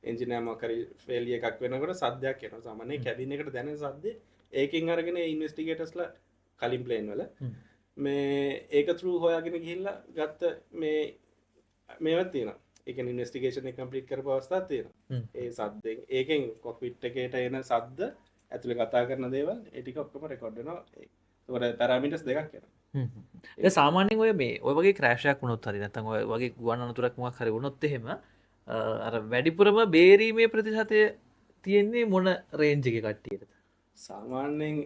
එන්ජින් එක මොකක් හරි ෆේලියර් එකක් වෙනකොට සද්දයක් එනවා සාමාන්‍යයෙන් කැබින් එකට දැනෙන සද්දේ ඒකෙන් අරගෙන ඉන්වෙස්ටිගේටර්ස්ලා කලින් ප්ලේන් වල මේ ඒක through හොයාගෙන ගිහිල්ලා ගත්ත මේවත් තියෙනවා ඒ කියන්නේ ඉන්වෙස්ටිගේෂන් එක කම්ප්ලීට් කරපු අවස්ථාවක් තියෙනවා ඒ සද්දෙන් ඒකෙන් කොක්පිට් එකේට එන සද්ද ඇතුලේ කතා කරන දේවල් ඒ ටික ඔක්කොම රෙකෝඩ් වෙනවා ඒකට පැරාමීටර්ස් දෙකක් එනවා ඒ සාමාන්‍යයෙන් ඔය මේ ඔය වගේ ක්‍රෑෂ් එකක් වුණොත් හරි නැත්නම් ඔය වගේ ගුවන් අනතුරක් මොකක් හරි වුණොත් එහෙම අර වැඩිපුරම බේරීමේ ප්‍රතිශතය තියෙන්නේ මොන රේන්ජ් එකේ කට්ටියටද සාමාන්‍යයෙන්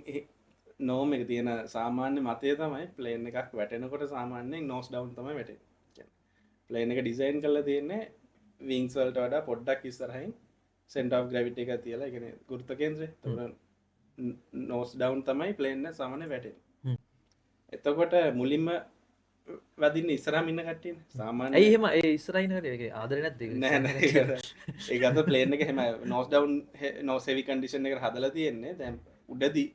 නෝම් එක තියෙන සාමාන්‍ය මතය තමයි ප්ලේන් එකක් වැටෙනකොට සාමාන්‍යයෙන් නෝස් ඩවුන් තමයි වැටෙන්නේ ප්ලේන් එක ඩිසයින් කරලා තියෙන්නේ වින්ග්ස් වලට වඩා පොඩ්ඩක් ඉස්සරහින් සෙන්ටර් ඔෆ් ග්‍රැවිටි එක තියලා ඒ කියන්නේ ගුරුත්ව කේන්ද්‍රය එතකොට නෝස් ඩවුන් තමයි ප්ලේන් එක සාමාන්‍ය වැටෙන්නේ එතකොට මුලින්ම වදින්න ඉස්සරහම ඉන්න කට්ටියනේ සාමාන්‍ය ඇයි එහෙම ඒ ඉස්සරහින් හරි ඒක ආදරේ නැද්ද ඒක නෑ නෑ ඒක අත ප්ලේන් එක එහෙම nose down nose heavy condition එකට හදලා තියෙන්නේ දැන් උඩදී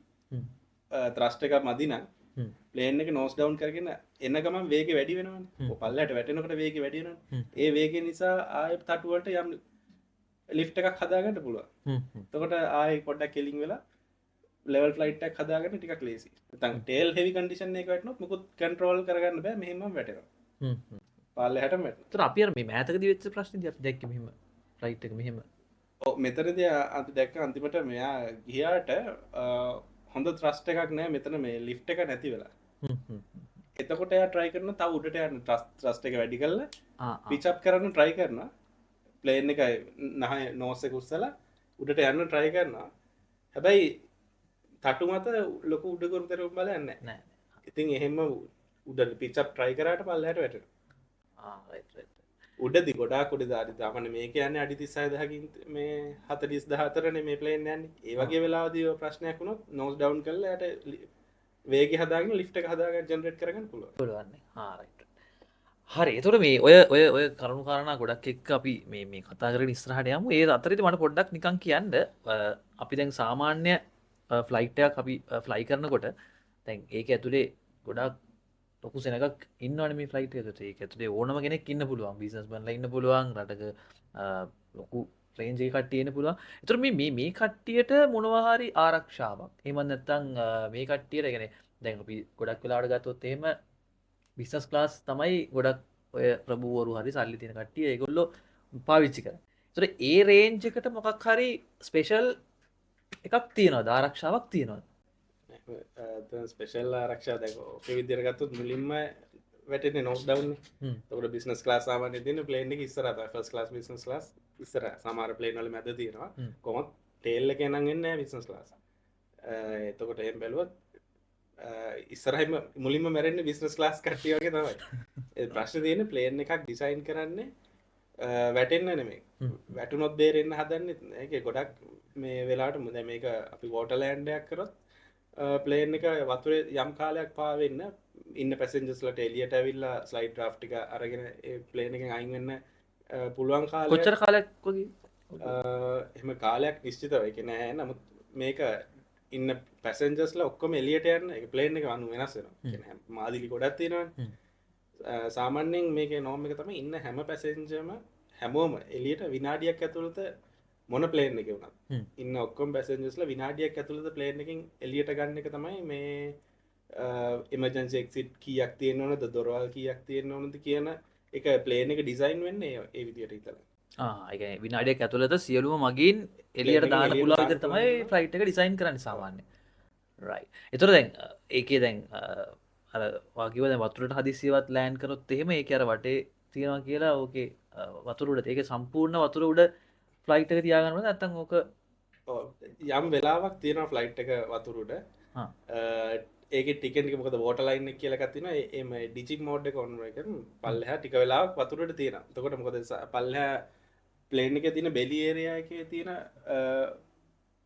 ත්‍රස්ට් එක මදි නම් ප්ලේන් එක නෝස් ඩවුන් කරගෙන එන ගමන් වේගය වැඩි වෙනවනේ ඔය පල්ලයට වැටෙනකොට වේගය වැඩි වෙනවනේ ඒ වේගය නිසා ආයෙ තටු වලට යම් ලිෆ්ට් එකක් හදාගන්න පුළුවන් එතකොට ආයෙ පොඩ්ඩක් කෙලින් වෙලා ලෙවල් ෆ්ලයිට් එකක් හදාගන්න ටිකක් ලේසි නැත්නම් ටේල් හෙවි කන්ඩිෂන් එකක වැටුනොත් මොකොත් කන්ට්‍රෝල් කරගන්න බෑ මෙහෙමම වැටෙනවා පල්ලෙහාටම වැටෙනවා ඒතර අපි අර මේ මෑතකදී වෙච්ච ප්‍රශ්නේදී අපි දැක්කේ මෙහෙම ෆ්ලයිට් එක මෙහෙම ඔව් මෙතනදී අපි දැක්ක අන්තිමට මෙයා ගියාට හොඳ ත්‍රස්ට් එකක් නෑ මෙතන මේ ලිෆ්ට් එක නැති වෙලා එතකොට එයා try කරන තව උඩට යන්න ත්‍රස්ට් එක වැඩි කරලා පිච් අප් කරන්න try කරනවා ප්ලේන් එක නහය නෝස් එක උස්සලා උඩට යන්න try කරනවා හැබැයි තටු මත ලොකු උඩ කරුතරක් බලන්නේ නැහැ ඉතින් එහෙම උඩට පිච් අප් try කරාට පල්ලෙහාට වැටෙනවා රයිට් උඩදී ගොඩාක් උඩ දාඩි දාමන මේ කියන්නේ අඩි 36000කින් මේ 40000නේ මේ ප්ලේන් යන්නේ ඒ වගේ වෙලාවදී ඔය ප්‍රශ්නයක් වුණොත් නෝස් ඩවුන් කරලා යට වේගය හදාගෙන ලිෆ්ට් එක හදාගෙන ජෙනරේට් කරගන්න පුළුවන් නේ රයිට් හරි එතකොට මේ ඔය කරුණු කාරණා ගොඩක් එක්ක අපි මේ කතා කරගෙන ඉස්සරහට යමු ඒ අතරේදී මට පොඩ්ඩක් නිකන් කියන්න අපි දැන් සාමාන්‍ය ෆ්ලයිට් එකක් අපි ෆ්ලයි කරනකොට දැන් ඒක ඇතුලේ ගොඩක් ලොකු සෙනගක් ඉන්නවනේ මේ ෆ්ලයිට් එක ඇතුලේ ඒක ඇතුලේ ඕනම කෙනෙක් ඉන්න පුළුවන් බිස්නස්මන්ලා ඉන්න පුළුවන් රටක ලොකු රේන්ජ් එකක කට්ටිය ඉන්න පුළුවන්. ඒතර මේ කට්ටියට මොනවා හරි ආරක්ෂාවක්. එහෙම නැත්නම් මේ කට්ටියට يعني දැන් අපි ගොඩක් වෙලාවට ගත්තොත් එහෙම බිස්නස් ක්ලාස් තමයි ගොඩක් ඔය ප්‍රභූවරු හරි සල්ලි තියෙන කට්ටිය ඒගොල්ලෝ පාවිච්චි කරන්නේ. ඒතර ඒ රේන්ජ් එකට මොකක් හරි ස්පෙෂල් එකක් තියෙනවද ආරක්ෂාවක් තියෙනවද? ස්පෙෂල් ආරක්ෂා දැන් ඔකේ විදියට ගත්තොත් මුලින්ම වැටෙන්නේ නෝස් ඩවුන් නේ. ඒකට බිස්නස් ක්ලාස් සාමාන්‍යයෙන් තියෙන ප්ලේන් එක ඉස්සරහා තමයි ෆස්ට් ක්ලාස් බිස්නස් ක්ලාස් ඉස්සරහා. සමහර ප්ලේන් වල මැද තියෙනවා. කොහොමද ටේල් එකේ නම් එන්නේ නැහැ බිස්නස් ක්ලාස්. එතකොට එහෙම බැලුවොත් ඉස්සරහින්ම මුලින්ම මැරෙන්නේ බිස්නස් ක්ලාස් කට්ටිය වගේ තමයි. ඒ ප්‍රශ්නේ තියෙන්නේ ප්ලේන් එකක් ඩිසයින් කරන්නේ වැටෙන්න නෙමෙයි. වැටුනොත් බේරෙන්න හදන්නේ ඒකේ ගොඩක් මේ වෙලාවට දැන් මේක අපි වෝටර් ලෑන්ඩ් එකක් කරොත් ප්ලේන් එක වතුරේ යම් කාලයක් පාවෙන්න ඉන්න පැසෙන්ජර්ස්ලාට එළියට ඇවිල්ලා ස්ලයිඩ් ඩ්‍රාෆ්ට් එක අරගෙන ඒ ප්ලේන් එකෙන් අයින් වෙන්න පුළුවන් කාලයක් කොච්චර කාලයක් වගේ එහෙම කාලයක් නිශ්චිතව ඒක නෑ නමුත් මේක ඉන්න පැසෙන්ජර්ස්ලා ඔක්කොම එළියට යන්න ඒ ප්ලේන් එක අනු වෙනස් වෙනවා කියන්නේ මාදිලි ගොඩක් තියෙනවනේ සාමාන්‍යයෙන් මේකේ නෝම් එක තමයි ඉන්න හැම පැසෙන්ජර්ම හැමෝම එළියට විනාඩියක් ඇතුළත මොන ප්ලේන් එකේ වුණත් ඉන්න ඔක්කොම පැසෙන්ජර්ස්ලා විනාඩියක් ඇතුළත ප්ලේන් එකෙන් එළියට ගන්න එක තමයි මේ එමර්ජන්සි එක්සිට් කීයක් තියෙන්න ඕනද දොරවල් කීයක් තියෙන්න ඕනද කියන එක ප්ලේන් එක ඩිසයින් වෙන්නේ ඒ විදිහට හිතලා ඒ කියන්නේ විනාඩියක් ඇතුළත සියලුම මගින් එළියට දාන්න පුළුවන් විදිහට තමයි ෆ්ලයිට් එක ඩිසයින් කරන්නේ සාමාන්‍යයෙන් රයිට් ඒතර දැන් ඒකේ දැන් අර වාගිව දැන් වතුරට හදිසියවත් ලෑන්ඩ් කරොත් එහෙම ඒකේ අර වටේ තියනවා කියලා ඕකේ වතුර උඩ ඒකේ සම්පූර්ණ වතුර උඩ ෆ්ලයිට් එක තියාගන්න ඕනේ නැත්නම් ඕක යම් වෙලාවක් තියෙනවා ෆ්ලයිට් එක වතුර උඩ ඒකේ ටිකට් එක මොකද වෝටර් ලයින් එක කියලා එකක් තියෙනවා එම ඩිජිට් මෝඩ් එක ඔන් කරගෙන පල්ලෙහා ටික වෙලාවක් වතුර උඩ තියෙනවා එතකොට මොකද පල්ලෙහා ප්ලේන් එකේ තියෙන බෙලි ඒරියා එකේ තියෙන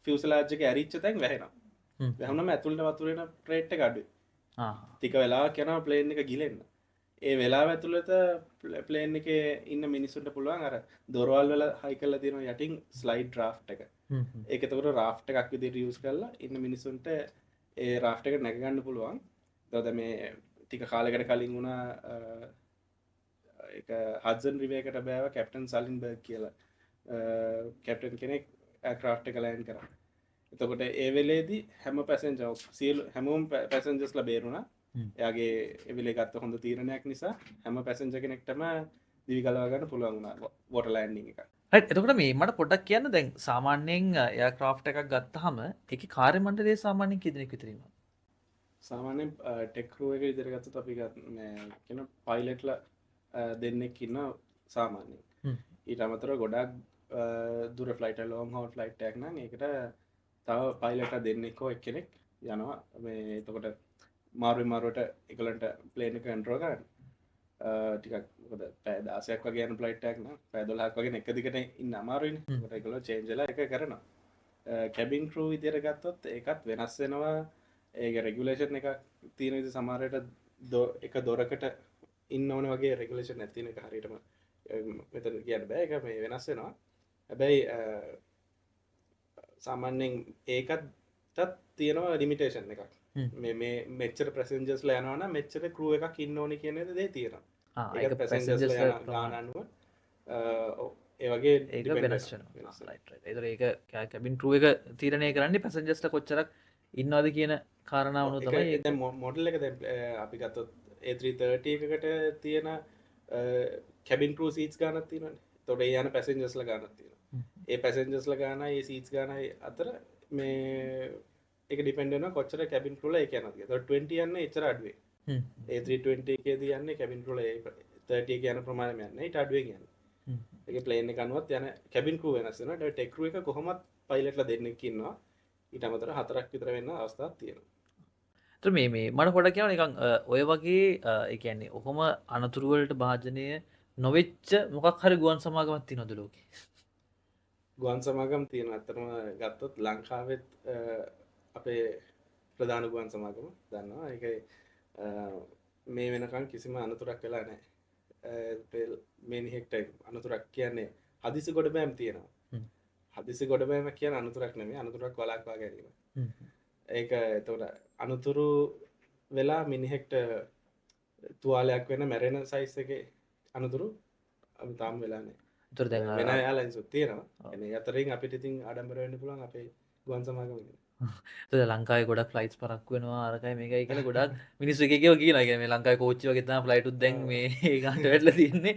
ෆියුසලාජ් එක ඇරිච්ච තැන් වැහෙනවා වැහුනම ඇතුළට වතුර එන රේට් එක අඩුයි ටික වෙලාවක් යනවා ප්ලේන් එක ගිලෙන්න ඒ වෙලාව ඇතුළත ප්ලේන් එකේ ඉන්න මිනිස්සුන්ට පුළුවන් අර දොරවල් වල හයි කරලා තියෙන යටින් ස්ලයිඩ් ඩ්‍රාෆ්ට් එක. ඒක එතකොට රාෆ්ට් එකක් විදිහට යූස් කරලා ඉන්න මිනිස්සුන්ට ඒ රාෆ්ට් එකට නැග ගන්න පුළුවන්. එතකොට මේ ටික කාලයකට කලින් වුණා ඒක හඩ්සන් රිවර් එකට බෑව කැප්ටන් සලින්බර්ග් කියලා කැප්ටන් කෙනෙක් ක්‍රාෆ්ට් එක ලෑන්ඩ් කරා. එතකොට ඒ වෙලේදී හැම පැසෙන්ජර් සියලු හැමෝම පැසෙන්ජර්ස්ලා බේරුණා. එයාගේ ඒ වෙලේ ගත්ත හොඳ තීරණයක් නිසා හැම පැසෙන්ජර් කෙනෙක්ටම දිවි ගලවා ගන්න පුළුවන් වුණා වෝටර් ලෑන්ඩින් එක. right එතකොට මේ මට පොඩ්ඩක් කියන්න දැන් සාමාන්‍යයෙන් එයාක්‍රාෆ්ට් එකක් ගත්තාම ඒකේ කාර්ය මණ්ඩලයේ සාමාන්‍යයෙන් කී දෙනෙක් විතර ඉන්නවා? සාමාන්‍යයෙන් ටෙක් ක්‍රූ එක විදිහට ගත්තොත් අපි කියන පයිලට්ලා දෙන්නෙක් ඉන්නවා සාමාන්‍යයෙන්. ඊට අමතරව ගොඩක් දුර ෆ්ලයිට් එක ලොං හෝල් ෆ්ලයිට් එකක් නම් ඒකට තව පයිලට්ලා දෙන්නෙක් හෝ එක්කෙනෙක් යනවා. මේ එතකොට මාරුවට එකලන්ට ප්ලේන් එක කන්ට්‍රෝල් කරන්න. ටිකක් මොකද පැය 16ක් වගේ යන ෆ්ලයිට් එකක් නම් පැය 12ක් වගේ එක දිගට ඉන්න අමාරුයිනේ. ඒකට ඒගොල්ලෝ චේන්ජ් වෙලා එක කරනවා. කැබින් ක්‍රූ විදියට ගත්තොත් ඒකත් වෙනස් වෙනවා. ඒක රෙගුලේෂන් එකක් තියෙන විදිහ සමහරවිට එක දොරකට ඉන්න ඕනේ වගේ රෙගුලේෂන් නැති තියෙන එක හරියටම මෙතන කියන්න බෑ. ඒක මේ වෙනස් වෙනවා. හැබැයි සාමාන්‍යයෙන් ඒකටත් තියෙනවා ලිමිටේෂන් එකක්. මේ මෙච්චර පැසෙන්ජර්ස්ලා යනවා නම් මෙච්චර ක්‍රූ එකක් ඉන්න ඕනේ කියන දේ තියෙනවා. ඒක පැසෙන්ජර්ස්ලා යන ගාන අනුව ඒ වගේ ඒක වෙනස් වෙනවා. right right. ඒතර ඒක කැබින් ක්‍රූ එක තීරණය කරන්නේ පැසෙන්ජර්ස්ලා කොච්චරක් ඉන්නවද කියන කාරණාව උනෝ තමයි. දැන් මොඩල් එක දැන් අපි ගත්තොත් A330 එකකට තියෙන කැබින් ක්‍රූ සීට්ස් ගානක් තියෙනවානේ. එතකොට ඒ යන පැසෙන්ජර්ස්ලා ගානක් තියෙනවා. ඒ පැසෙන්ජර්ස්ලා ගානයි ඒ සීට්ස් ගානයි අතර මේ ඒක ඩිපෙන්ඩ් වෙනවා කොච්චර කැබින් ක්‍රූලා ඒක යනවාද කියලා. එතකොට 20 යන්නේ එච්චර අඩුවේ. A320 එකේදී යන්නේ කැබින් ක්‍රූලා 30 එක යන ප්‍රමාණයම යන්නේ ඊට අඩුවෙන් යන්නේ. ඒකේ ප්ලේන් එක අනුවත් යන කැබින් ක්‍රූ වෙනස් වෙනවා. ඒත් ටෙක් ක්‍රූ එක කොහොමත් පයිලට්ලා දෙන්නෙක් ඉන්නවා. ඊට අමතරව 4ක් විතර වෙන්න අවස්ථාවක් තියෙනවා. ඒතර මේ මට පොඩ්ඩක් කියන්න නිකන් ඔය වගේ ඒ කියන්නේ ඔහොම අනතුරු වලට භාජනය නොවෙච්ච මොකක් හරි ගුවන් සමාගමක් තියෙනවද ලෝකේ? ගුවන් සමාගම් තියෙනවා. අතරම ගත්තොත් ලංකාවෙත් අපේ ප්‍රධාන ගුවන් සමාගම දන්නවා. ඒකයි මේ වෙනකන් කිසිම අනතුරක් වෙලා නැහැ. මේනිහෙක්ට අනතුරක් කියන්නේ හදිසි ගොඩබෑම් තියෙනවා. හදිසි ගොඩබෑම කියන්නේ අනතුරක් නෙමෙයි. අනතුරක් වළක්වා ගැනීම. ඒක එතකොට අනතුරු වෙලා මිනිහෙක්ට තුවාලයක් වෙන මැරෙන සයිස් එකේ අනතුරු අපි තාම වෙලා නැහැ. ඒතර දැන් වෙන එයාලයින්ස් තියෙනවා. එනේ අතරින් අපිට ඉතින් ආඩම්බර වෙන්න පුළුවන් අපේ ගුවන් සමාගමේ. ලංකාවේ ගොඩක් ෆ්ලයිට්ස් පරක්කු වෙනවා අරකයි මේකයි කියලා ගොඩක් මිනිස්සු එක එකව කියනවා. ඒ කියන්නේ මේ ලංකාවේ කෝච්චි වගේ තමයි ෆ්ලයිට් උත් දැන් මේ ගානට වැටලා තින්නේ.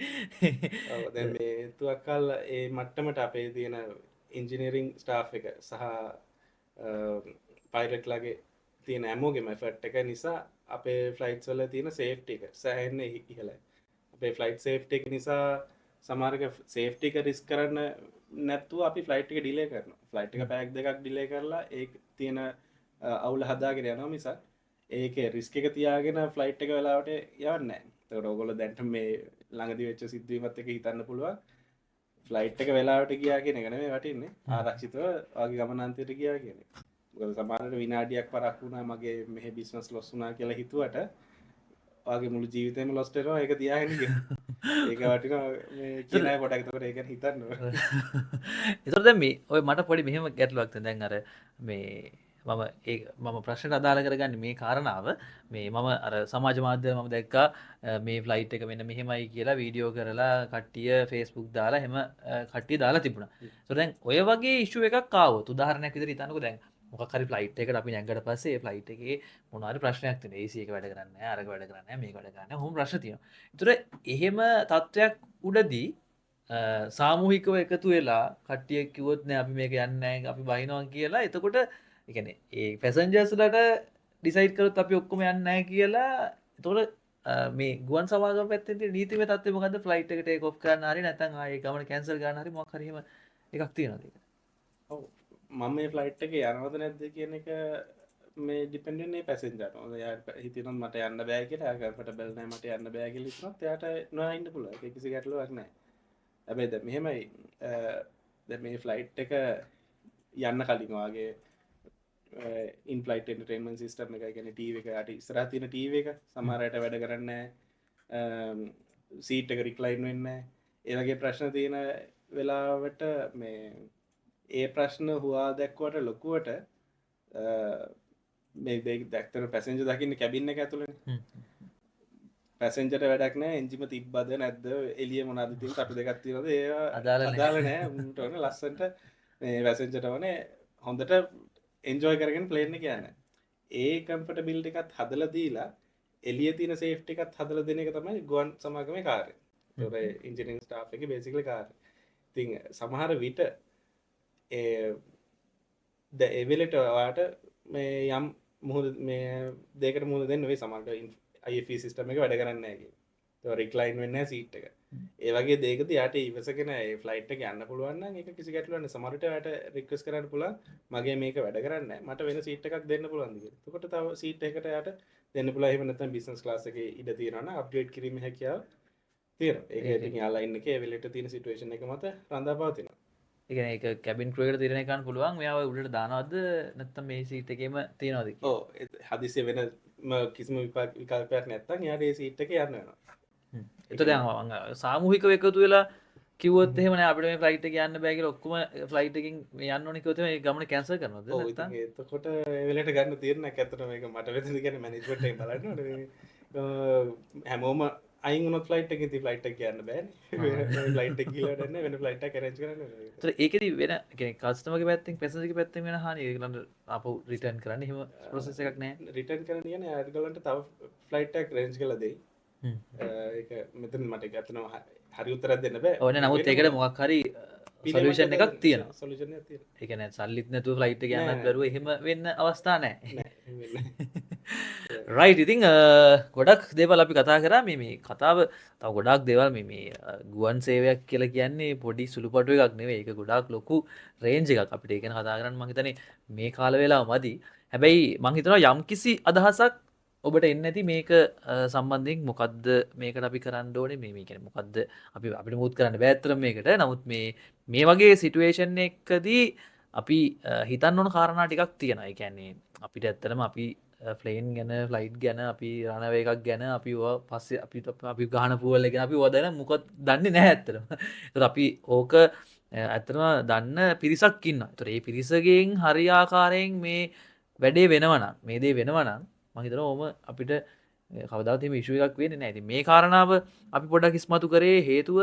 ඔව් දැන් මේ තුවක්කල් ඒ මට්ටමට අපේ තියෙන ඉන්ජිනියරින් ස්ටාෆ් එක සහ පයිලට්ලාගේ තියෙන හැමෝගෙම එෆර්ට් එක නිසා අපේ ෆ්ලයිට්ස් වල තියෙන සේෆ්ටි එක සෑහෙන ඉහළයි. අපේ ෆ්ලයිට් සේෆ්ටි එක නිසා සමහරක සේෆ්ටි එක රිස්ක් කරන්න නැත්තුව අපි ෆ්ලයිට් එක ඩිලේ කරනවා. ෆ්ලයිට් එක පැයක් දෙකක් ඩිලේ කරලා ඒ තියෙන අවුල හදාගෙන යනවා මිසක් ඒකේ රිස්ක් එක තියාගෙන ෆ්ලයිට් එක වෙලාවට යවන්නේ නැහැ. ඒකට ඕගොල්ලෝ දැන්ට මේ ළඟදී වෙච්ච සිද්ධියවත් එක හිතන්න පුළුවන්. ෆ්ලයිට් එක වෙලාවට ගියා කියන එක නෙමෙයි වටින්නේ. ආරක්ෂිතව වගේ ගමනාන්තයට ගියා කියන එක. මොකද සමහරවිට විනාඩියක් පරක් වුණා මගේ මෙහෙ බිස්නස් ලොස් වුණා කියලා හිතුවට ඔයාගේ මුළු ජීවිතේම ලොස් වෙනවා ඒක තියාගෙන ගියා. ඒක වටිනවා මේ කියන අය පොඩක් ඒකට ඒක හිතන්න ඕනේ. ඒතර දැන් මේ ඔය මට පොඩි මෙහෙම ගැටලුවක් තියෙනවා. දැන් අර මේ මම ප්‍රශ්නට අදාළ කරගන්නේ මේ කාරණාව මේ මම අර සමාජ මාධ්‍යවල මම දැක්කා මේ ෆ්ලයිට් එක මෙන්න මෙහෙමයි කියලා වීඩියෝ කරලා කට්ටිය Facebook දාලා හැම කට්ටිය දාලා තිබුණා. ඒතර දැන් ඔය වගේ ඉෂුව එකක් ආවොත් උදාහරණයක් විදිහට හිතන්නකෝ දැන් මොකක් හරි ෆ්ලයිට් එකකට අපි නැග්ගට පස්සේ ඒ ෆ්ලයිට් එකේ මොන හරි ප්‍රශ්නයක් තියෙනවා. AC එක වැඩ කරන්නේ නැහැ, අරක වැඩ කරන්නේ නැහැ, මේක වැඩ කරන්නේ නැහැ. කොහොම ප්‍රශ්න තියෙනවා. ඒතර එහෙම තත්ත්වයක් උඩදී සාමූහිකව එකතු වෙලා කට්ටිය කිව්වොත් නෑ අපි මේක යන්නේ නැහැ, අපි බහිනවා කියලා. එතකොට ඒ කියන්නේ ඒ පැසෙන්ජර්ස්ලට ඩිසයිඩ් කරොත් අපි ඔක්කොම යන්නේ නැහැ කියලා. එතකොට මේ ගුවන් සමාගම පැත්තෙන් තියෙන නීතිමය තත්ත්වය මොකද්ද? ෆ්ලයිට් එක ටේක් ඔෆ් කරන්න හරි නැත්නම් ආයේ ගමන කැන්සල් කරන්න හරි මොකක් හරි එහෙම එකක් තියෙනවද ඒක? ඔව් මම මේ ෆ්ලයිට් එකේ යනවද නැද්ද කියන එක මේ ඩිපෙන්ඩ් වෙන්නේ පැසෙන්ජර්ට. එයා හිතනොත් මට යන්න බෑ කියලා, එයා කම්ෆර්ටබල් නැහැ මට යන්න බෑ කියලා හිතනොත් එයාට නොයා ඉන්න පුළුවන්. ඒක කිසි ගැටලුවක් නැහැ. හැබැයි දැන් මෙහෙමයි දැන් මේ ෆ්ලයිට් එක යන්න කලින් වාගේ ඉන් ෆ්ලයිට් එන්ටර්ටේන්මන්ට් සිස්ටම් එක කියන්නේ ටීවී එක යට ඉස්සරහ තියෙන ටීවී එක සමහර අයට වැඩ කරන්නේ නැහැ. සීට් එක රික්ලයින් වෙන්න ඒ වගේ ප්‍රශ්න තියෙන වෙලාවට මේ ඒ ප්‍රශ්න හවා දැක්වට ලොකුවට මේ දැක්තර පැසෙන්ජ දකින්න කැබින්න එක ඇතුළෙන පැසෙන්ජට වැඩක්නෑ එංජිම තිබ්බද නැද්ද එලිය මොනාද තින් අපි දෙගත්තිවද ඒ අදාලනෑ උන්ටන ලස්සන්ට වැසෙන්ජට වනේ හොඳට එන්ජෝය කරගෙන ප්ලේන්න කියන්න ඒ කම්පට බිල්ට එකත් හදල දීලා එලිය තින සේෆ්ට එකත් හදල දෙන එක තමයි ගුවන් සමාගම කාරය ඉන්ජිනින් ස්ටා් එක බේසිකල කාර ති සමහර විට ද එවෙලට වාට මේ යම් මුහද මේ දෙකට මුහද දෙන්න වේ සමට අයිෆ සිස්ටම එක වැඩ කරන්නගේ රික්ලයින් වෙන්න සීට් එක ඒවගේ දේකද යට ඉවසගෙන ෆලයිට් යන්න පුළුවන් එක කිසි ගැටලුවන්න සමරට යට රික්වස් කරන්න පුලා මගේ මේක වැඩ කරන්න මට වෙන සීට් එකක් දෙන්න පුළන්දිගේ කොට තව සීට් එකට යට දෙන්න පුලා හිමනත බිස්නස් ලාසක ඉඩ තිරන්න අප්ඩේට් කිරීම හැකියාව තිර ඒ යාලයින්න එක වෙලට තියෙන සිටුවේෂන එක මත රඳා පවතින එක කැබින් ක්‍රේට තිරණකන් පුළුවන් මෙයාව උඩට දානවද නැත්තම් මේ සීට් එකේම තියෙනවද ඕ හදිසිය වෙන කිසිම විකල්පයක් නැත්තන් යාඩේ සීට් එක යන්නවා එත දැන් සාමූහික එකතු වෙලා කිවොත් එහෙම අපිට මේ ෆ්ලයිට් එක යන්න බෑ කියලා ඔක්කොම ෆ්ලයිට් එකකින් යන්න ඕනේ කිව්වොත් මේ ගමන කැන්සල් කරනවද නැත්තම් එතකොට ඒ වෙලට ගන්න තීරණයක් ඇත්තට මේක මට වෙතද කියන්නේ මැනේජ්මන්ට් එකෙන් බලන්න ඕනේ හැමෝම අයින් වුණොත් ෆ්ලයිට් එකකින් ඉතින් ෆ්ලයිට් එක යන්න බෑනේ ෆ්ලයිට් එක ගිහලා දෙන්න වෙන ෆ්ලයිට් එකක් අරේන්ජ් කරන්න ඕනේ ඒතර ඒකෙදි වෙන කියන්නේ කස්ටමර්ගේ පැත්තෙන් පැසෙන්ජර්ගේ පැත්තෙන් වෙන හානි ඒගොල්ලන්ට ආපහු රිටර්න් කරන්න එහෙම ප්‍රොසෙස් එකක් නැහැ රිටර්න් කරන්න කියන්නේ ඒගොල්ලන්ට තව ෆ්ලයිට් එකක් අරේන්ජ් කරලා දෙයි ඒක මෙතන මට ඇත්තටම හරි උත්තරයක් දෙන්න බෑ ඕනේ නමුත් ඒකට මොකක් හරි සොලියුෂන් එකක් තියෙනවා සොලියුෂන් එකක් තියෙනවා ඒ කියන්නේ සල්ලිත් නැතුව ෆ්ලයිට් එක යන්නත් බැරුව එහෙම වෙන්න අවස්ථා නැහැ රයිට් ඉතින් ගොඩක් දේවල් අපි කතා කරා මේ කතාව තව ගොඩක් දේවල් මේ ගුවන් සේවයක් කියලා කියන්නේ පොඩි සුළුපටු එකක් නෙවෙයි ඒක ගොඩාක් ලොකු රේන්ජ් එකක් අපිට ඒක කතා කරන්න මම හිතන්නේ මේ කාල වේලාව මදි හැබැයි මම හිතනවා යම්කිසි අදහසක් ඔබට එන්න ඇති මේක සම්බන්ධයෙන් මොකක්ද මේකට අපි කරන්න ඕනේ මේ කියන්නේ මොකක්ද අපි අපිට මුත් කරන්න බෑ ඇත්තටම මේකට නමුත් මේ වගේ සිටුේෂන් එකකදී අපි හිතන්න ඕන කාරණා ටිකක් තියෙනවා ඒ කියන්නේ අපිට ඇත්තටම අපි ෆ්ලේන් ගැන ෆ්ලයිට් ගැන අපි රනවේ එකක් ගැන අපි පස්සේ අපි ගහන පුවල් ගැන අපි වදන මොකත් දන්නේ නැහැ ඇත්තටම ඒතර අපි ඕක ඇත්තටම දන්න පිරිසක් ඉන්නවා ඒතර ඒ පිරිසගෙන් හරියාකාරයෙන් මේ වැඩේ වෙනවනම් මේ දේ වෙනවනම් මම හිතනවා ඕම අපිට කවදාවත් මේ ඉෂුව එකක් වෙන්නේ නැහැ. ඉතින් මේ කාරණාව අපි පොඩ්ඩක් ඉස්මතු කරේ හේතුව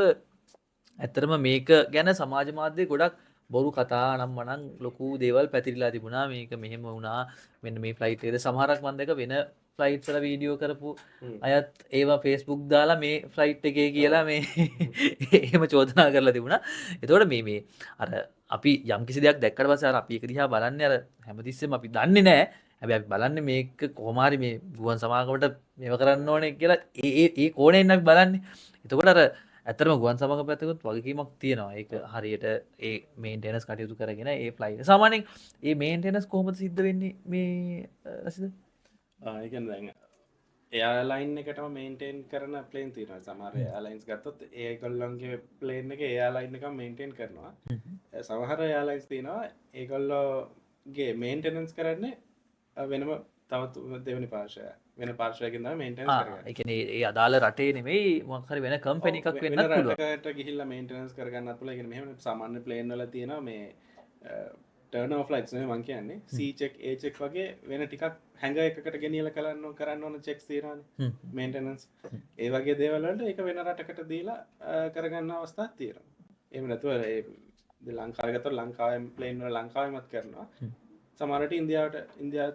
ඇත්තටම මේක ගැන සමාජ මාධ්‍ය ගොඩක් බොරු කතා නම් මනම් ලොකු දේවල් පැතිරිලා තිබුණා මේක මෙහෙම වුණා මෙන්න මේ ෆ්ලයිට් එකේද සමහරක් මම දැක වෙන ෆ්ලයිට්ස් වල වීඩියෝ කරපු අයත් ඒවා Facebook දාලා මේ ෆ්ලයිට් එකේ කියලා මේ එහෙම චෝදනා කරලා තිබුණා. එතකොට මේ අර අපි යම් කිසි දෙයක් දැක්කට පස්සේ අර අපි ඒක දිහා බලන්නේ අර හැමතිස්සෙම අපි දන්නේ නැහැ. හැබැයි අපි බලන්නේ මේක කොහොම හරි මේ ගුවන් සමාගමට මේව කරන්න ඕනේ කියලා ඒ කෝණයෙන් අපි බලන්නේ. එතකොට අර ඇත්තටම ගුවන් සමාගම පැත්තකුත් වගකීමක් තියෙනවා. ඒක හරියට ඒ මේන්ටෙනන්ස් කටයුතු කරගෙන ඒ ෆ්ලයිට්. සාමාන්‍යයෙන් මේ මේන්ටෙනන්ස් කොහොමද සිද්ධ වෙන්නේ මේ රසිද? ඒ කියන්නේ දැන් එයාලයින් එකටම මේන්ටේන් කරන ප්ලේන් තියෙනවා. සමහර එයාලයින්ස් ගත්තොත් ඒගොල්ලන්ගේ ප්ලේන් එක එයාලයින් එකම මේන්ටේන් කරනවා. සමහර එයාලයින්ස් තියෙනවා ඒගොල්ලෝගේ මේන්ටෙනන්ස් කරන්නේ වෙනම තවත් දෙවනි පාර්ශවය වෙන පාර්ශවයකින් තමයි මේන්ටෙනන්ස් කරගන්නේ. ඒ කියන්නේ ඒ අදාළ රටේ නෙමෙයි මොකක් හරි වෙන කම්පැනි එකක් වෙන්නත් පුළුවන්. රටකට ගිහිල්ලා මේන්ටෙනන්ස් කරගන්නත් පුළුවන්. ඒ කියන්නේ මෙහෙම සාමාන්‍ය ප්ලේන් වල තියෙනවා මේ ටර්න් ඕෆ් ෆ්ලයිට්ස් නෙමෙයි මං කියන්නේ C check A check වගේ වෙන ටිකක් හැංගර් එකකට ගෙනියලා කරන්න ඕන checks තියෙනවානේ. මේන්ටෙනන්ස්. ඒ වගේ දේවල් වලට ඒක වෙන රටකට දීලා කරගන්න අවස්ථාවක් තියෙනවා. එහෙම නැතුව ඒ ලංකාවේ ගත්තොත් ලංකාවේ ප්ලේන් වල ලංකාවෙමත් කරනවා. සමහරට ඉන්දියාවට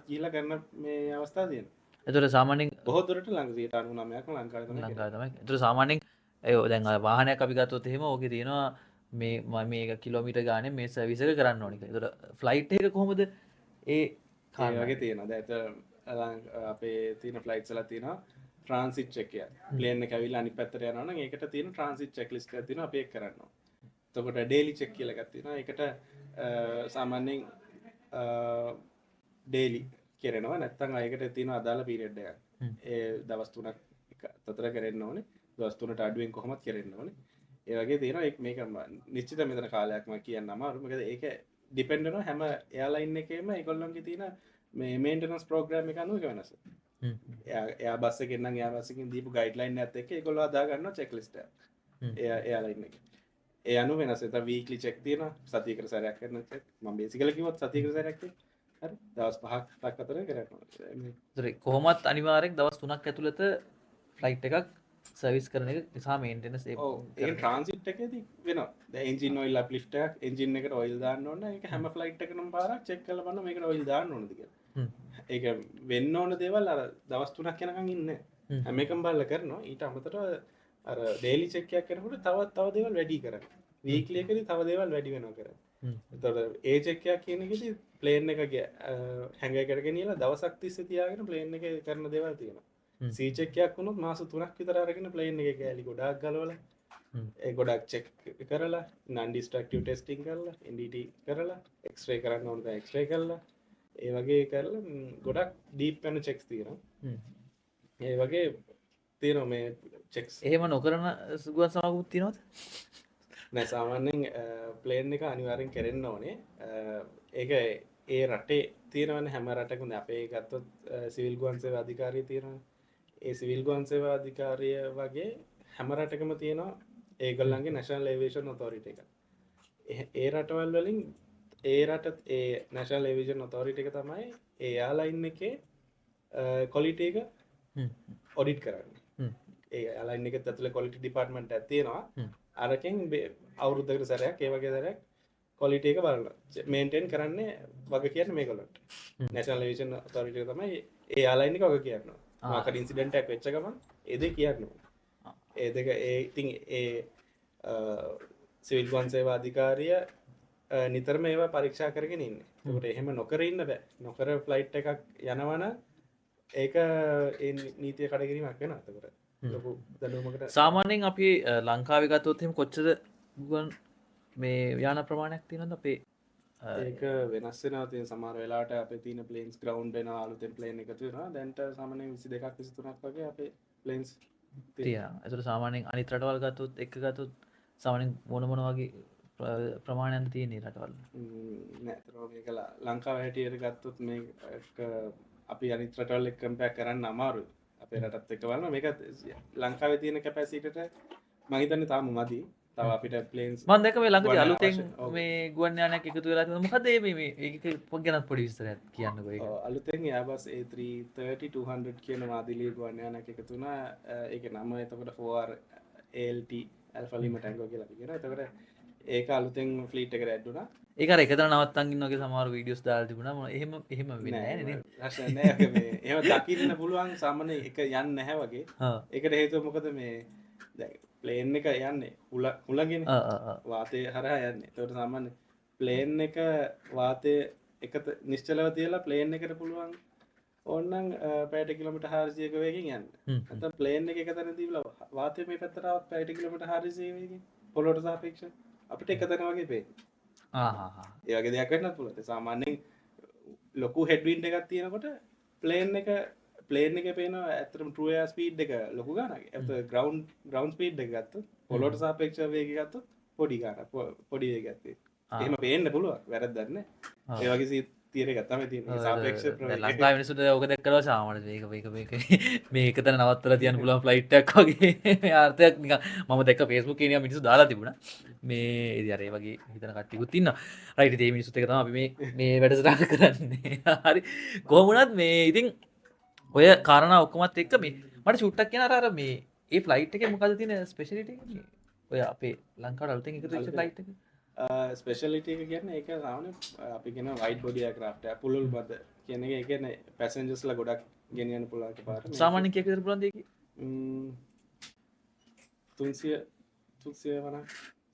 ගිහිල්ලා කරන මේ අවස්ථාව තියෙනවා. එතකොට සාමාන්‍යයෙන් බොහෝ දුරට 99%ක්ම ලංකාවේ තමයි. එතකොට සාමාන්‍යයෙන් ඒ දැන් වාහනයක් අපි ගත්තොත් එහෙම ඕකේ තියෙනවා මේ මේක කිලෝමීටර් ගානේ මේ සර්විස් එක කරන්න ඕනේ කියලා. එතකොට ෆ්ලයිට් එක කොහොමද ඒ වගේ තියෙනවා. දැන් අපේ තියෙන ෆ්ලයිට්ස් වල තියෙනවා ට්‍රාන්සිට් චෙක් එක. ප්ලේන් එක ඇවිල්ලා අනිත් පැත්තට යනවා නම් ඒකට තියෙන ට්‍රාන්සිට් චෙක් ලිස්ට් එකක් තියෙනවා අපි ඒක කරන්න ඕනේ. එතකොට ඩේලි චෙක් කියලා එකක් තියෙනවා. ඒකට සාමාන්‍යයෙන් ඩේලි කරනවා නැත්තම් අයකට තියෙන අදාළ පීරියඩ් එකක්. ඒ දවස් 3ක් අතර කරන්න ඕනේ. දවස් 3ට අඩුවෙන් කොහොමද කරන්න ඕනේ. ඒ වගේ තියෙනවා මේක නිශ්චිත මෙතන කාලයක් මම කියන්න අමාරුයි. මොකද ඒක ඩිපෙන්ඩ් වෙනවා හැම එයාලයින් එකේම ඒගොල්ලන්ගේ තියෙන මේ මේන්ටනන්ස් ප්‍රෝග්‍රෑම් එක අනුව වෙනස. එයා බස්ස කෙන්නම් යා බස්සකින් දීපු ගයිඩ්ලයින් ඇත් එක ඒගොල්ලෝ හදා ගන්නවා චෙක්ලිස්ට් එක එයාලයින් එක ඒ අනුව වෙනස් එතන වීක්ලි චෙක් තියෙනවා සතියකට සැරයක් කරන චෙක් මම බේසිකලි කිව්වොත් සතියකට සැරයක් තියෙනවා හරි දවස් 5ක් අතර කරනවා කොහොමත් අනිවාර්යෙන් දවස් 3ක් ඇතුළත ෆ්ලයිට් එකක් සර්විස් කරන එක නිසා මේන්ටෙනන්ස් ඒ ට්‍රාන්සිට් එකේදී වෙනවා දැන් එන්ජින් ඔයිල් අප්ලිෆ්ට් එකක් එන්ජින් එකට ඔයිල් දාන්න ඕන ඒක හැම ෆ්ලයිට් එකකටම පාරක් චෙක් කරලා බලන්න මේකට ඔයිල් දාන්න ඕනද කියලා ඒක වෙන්න ඕන දේවල් අර දවස් 3ක් යනකම් ඉන්නේ හැම එකම බලලා කරනවා ඊට අමතරව අර ඩේලි චෙක් එකක් කරනකොට තව දේවල් වැඩි කරනවා වීක්ලි එකේදී තව දේවල් වැඩි වෙනවා කරන්නේ එතකොට ඒ චෙක් එකක් කියන එකේදී ප්ලේන් එක හැංග කරගෙන ඉලා දවසක් තිස්සේ තියාගෙන ප්ලේන් එකේ කරන දේවල් තියෙනවා සී චෙක් එකක් වුණොත් මාස 3ක් විතර අරගෙන ප්ලේන් එකේ කෑලි ගොඩාක් ගලවලා ඒ ගොඩක් චෙක් කරලා non destructive testing කරලා NDT කරලා x-ray කරන්න ඕන දා x-ray කරලා ඒ වගේ කරලා ගොඩක් ඩීප් වෙන චෙක්ස් තියෙනවා ඒ වගේ තියෙනවා මේ චෙක්ස් එහෙම නොකරන සුගුවන් සමාගමක් තියෙනවද නෑ සාමාන්‍යයෙන් ප්ලේන් එක අනිවාර්යෙන් කරෙන්න ඕනේ ඒක ඒ රටේ තියෙනවනේ හැම රටකම අපේ ගත්තොත් සිවිල් ගුවන් සේවා අධිකාරිය තියෙනවා ඒ සිවිල් ගුවන් සේවා අධිකාරිය වගේ හැම රටකම තියෙනවා ඒගොල්ලන්ගේ නැෂනල් ඒවියේෂන් ඔතොරිටි එක. ඒ රටවල් වලින් ඒ රට ඒ නැෂනල් ඒවියේෂන් ඔතොරිටි එක තමයි ඒ එයාලයින් එකේ ක්වොලිටි එක ඔඩිට් කරන්නේ. ඒ එයාලයින් එකේ ඇතුලේ ක්වොලිටි ඩිපාර්ට්මන්ට් එකක් තියෙනවා. අරකින් අවුරුද්දකට සැරයක් ඒ වගේ සැරයක් ක්වොලිටි එක බලනවා. මේන්ටේන් කරන්නේ වගේ කියන්නේ මේගොල්ලන්ට. නැෂනල් ඒවියේෂන් ඔතොරිටි එක තමයි ඒ එයාලයින් එක වගේ කියන්නේ. මාකට ඉන්සිඩන්ට් එකක් වෙච්ච ගමන් ඒ දේ කියන්නේ. ඒ දෙක ඒ ඉතින් ඒ සිවිල් ගුවන් සේවා අධිකාරිය නිතරම ඒවා පරීක්ෂා කරගෙන ඉන්නේ. ඒකට එහෙම නොකර ඉන්න බෑ. නොකර ෆ්ලයිට් එකක් යනවනම් ඒක ඒ නීතිය කඩකිරීමක් වෙනවා. ඒකට ලොකු දඬුවමකට සාමාන්‍යයෙන් අපි ලංකාවේ ගත්තොත් එහෙම කොච්චර ගුවන් මේ යාන ප්‍රමාණයක් තියෙනවද අපේ ඒක වෙනස් වෙනවා තියෙන සමහර වෙලාවට අපේ තියෙන ප්ලේන්ස් ග්‍රවුන්ඩ් වෙනවා අලුතෙන් ප්ලේන් එකතු වෙනවා. දැන්ට සාමාන්‍යයෙන් 22ක් 23ක් වගේ අපේ ප්ලේන්ස් තියෙනවා. ඒතර සාමාන්‍යයෙන් අනිත් රටවල් ගත්තොත් එක ගත්තොත් සාමාන්‍යයෙන් මොන වගේ ප්‍රමාණයක්ද තියෙන්නේ රටවල්? නෑ ඒතර මේක ලංකාව හැටියට ගත්තොත් මේක අපි අනිත් රටවල් එක්ක කම්පෙයාර් කරන්න අමාරුයි. අපේ රටත් එක්ක බලනවා මේක ලංකාවේ තියෙන කැපැසිටිට මම හිතන්නේ තාම මදි. තව අපිට ප්ලේන්ස් මම දැක්ක මේ ළඟදී අලුතෙන් මේ ගුවන් යානයක් එකතු වෙලා තියෙනවා. මොකද මේ ඒක ගැනත් පොඩි විස්තරයක් කියන්නකෝ ඒක. අලුතෙන් Airbus A330-200 කියන මාදිලී ගුවන් යානයක් එකතු වුණා. ඒකේ නම එතකොට 4R ALT Alpha Lima Tango කියලා අපි කියනවා. එතකොට ඒක අලුතෙන් ෆ්ලීට් එකට ඇඩ් වුණා. ඒක අර එකතන නවත්තන් ඉන්න වගේ සමහර වීඩියෝස් දාලා තිබුණා. මොන එහෙම වෙන්නේ නැහැ නේද? ප්‍රශ්න නැහැ. මේ එහෙම දකින්න පුළුවන් සාමාන්‍ය එක යන්නේ නැහැ වගේ. ඒකට හේතුව මොකද මේ දැන් ප්ලේන් එක යන්නේ හුලගෙන වාතය හරහා යන්නේ. ඒකට සාමාන්‍ය ප්ලේන් එක වාතය එකට නිශ්චලව තියලා ප්ලේන් එකට පුළුවන් ඕනනම් පැයට කිලෝමීටර් 400ක වේගෙන් යන්න. නැත්නම් ප්ලේන් එක එකතැන තියලා වාතය මේ පැත්තට આવත් පැයට කිලෝමීටර් 400 වේගෙන් පොළොවට සාපේක්ෂව අපිට එකතැන වගේ පේන්නේ. ඒ වගේ දෙයක් වෙන්නත් පුළුවන්. සාමාන්‍යයෙන් ලොකු හෙඩ්වින්ඩ් එකක් තියෙනකොට ප්ලේන් එකේ පේනවා ඇත්තටම ට්‍රූ එයාර් ස්පීඩ් එක ලොකු ගානක්. ඒත් ග්‍රවුන්ඩ් ස්පීඩ් එක ගත්තොත් පොළොවට සාපේක්ෂව වේගය ගත්තොත් පොඩි ගානක් පොඩි වේගයක් තියෙනවා. එහෙම පේන්න පුළුවන්. වැරද්දක් නැහැ. ඒ වගේ තියර එකක් තමයි තියෙන්නේ. සාපේක්ෂ ලංකාවේ මිනිස්සුන්ට ඕක දැක්කලා සාමාන්‍ය වේග මේක එකතන නවත්තලා තියන්න පුළුවන් ෆ්ලයිට් එකක් වගේ මේ ආර්ථයක් නිකන් මම දැක්ක Facebook එකේ නිකන් මිනිස්සු දාලා තිබුණා. මේ ඉතින් අර ඒ වගේ හිතන කට්ටියකුත් ඉන්නවා. රයිට් ඉතින් මේ මිනිස්සුත් එක තමයි අපි මේ වැඩසටහන කරන්නේ. හරි. කොහොම වුණත් මේ ඉතින් ඔය කාරණා ඔක්කොමත් එක්ක මේ මට චුට්ටක් කියන අර මේ ඒ ෆ්ලයිට් එකේ මොකද තියෙන ස්පෙෂලිටි එක මේ ඔය අපේ ලංකාවට අලුතෙන් එකතු වෙච්ච ෆ්ලයිට් එක ස්පෙෂලිටි එක කියන්නේ ඒක සාමාන්‍ය අපි කියන වයිඩ් බොඩි එයාක්‍රාෆ්ට් එක පුළුල් බද කියන එක ඒ කියන්නේ පැසෙන්ජර්ස්ලා ගොඩක් ගෙනියන්න පුළුවන් එකපාරට සාමාන්‍යයෙන් කීයක විතර පුළුවන්ද ඒක 300 වරක්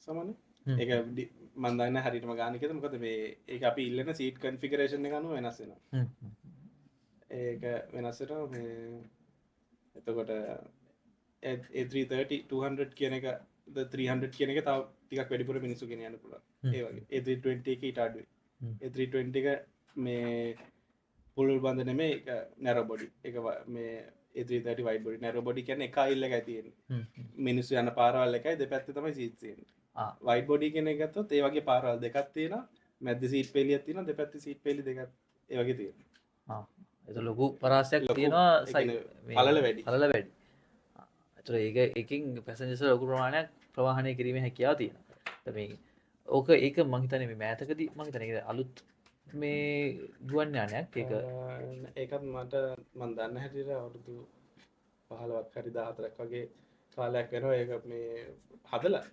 සාමාන්‍ය ඒක මම දන්නේ හරියටම ගාන එකද මොකද මේ ඒක අපි ඉල්ලන සීට් කන්ෆිගරේෂන් එක අනුව වෙනස් වෙනවා ඒක වෙනස් වෙනවා මේ එතකොට A330-200 කියන එක 300 කියන එක තව ටිකක් වැඩිපුර මිනිස්සු ගෙනියන්න පුළුවන් ඒ වගේ A320 එක ඊට අඩුයි A320 එක මේ පුළුල් බඳ නෙමෙයි ඒක නැරෝ බොඩි ඒක මේ A330 wide body narrow body කියන්නේ එක අයිල් එකයි තියෙන්නේ මිනිස්සු යන පාරවල් එකයි දෙපැත්තේ තමයි සීට්ස් තියෙන්නේ වයිඩ් බොඩි කියන එක ගත්තොත් ඒ වගේ පාරවල් දෙකක් තියෙනවා මැද්දේ සීට් පෙළියක් තියෙනවා දෙපැත්තේ සීට් පෙළි දෙකක් ඒ වගේ තියෙනවා එත ලොකු පරාසයක් ලොකු තියෙනවා ඒ කියන්නේ පළල වැඩි. පලල වැඩි ඇතර ඒක එකින් පැසජස ලොකු ප්‍රමාණයක් ප්‍රවාහණය කිරීම හැකියාව තියෙන මේ ඕක ඒක මහිතන මේ මෑතකද මහිතන අලුත් මේ ගුවන් යානයක් ඒක ඒකත් මට මන් දන්න හැටියට අවුරුදු 15ක් හරි 14ක් වගේ කාලයක් වෙනවා ඒක මේ හදලා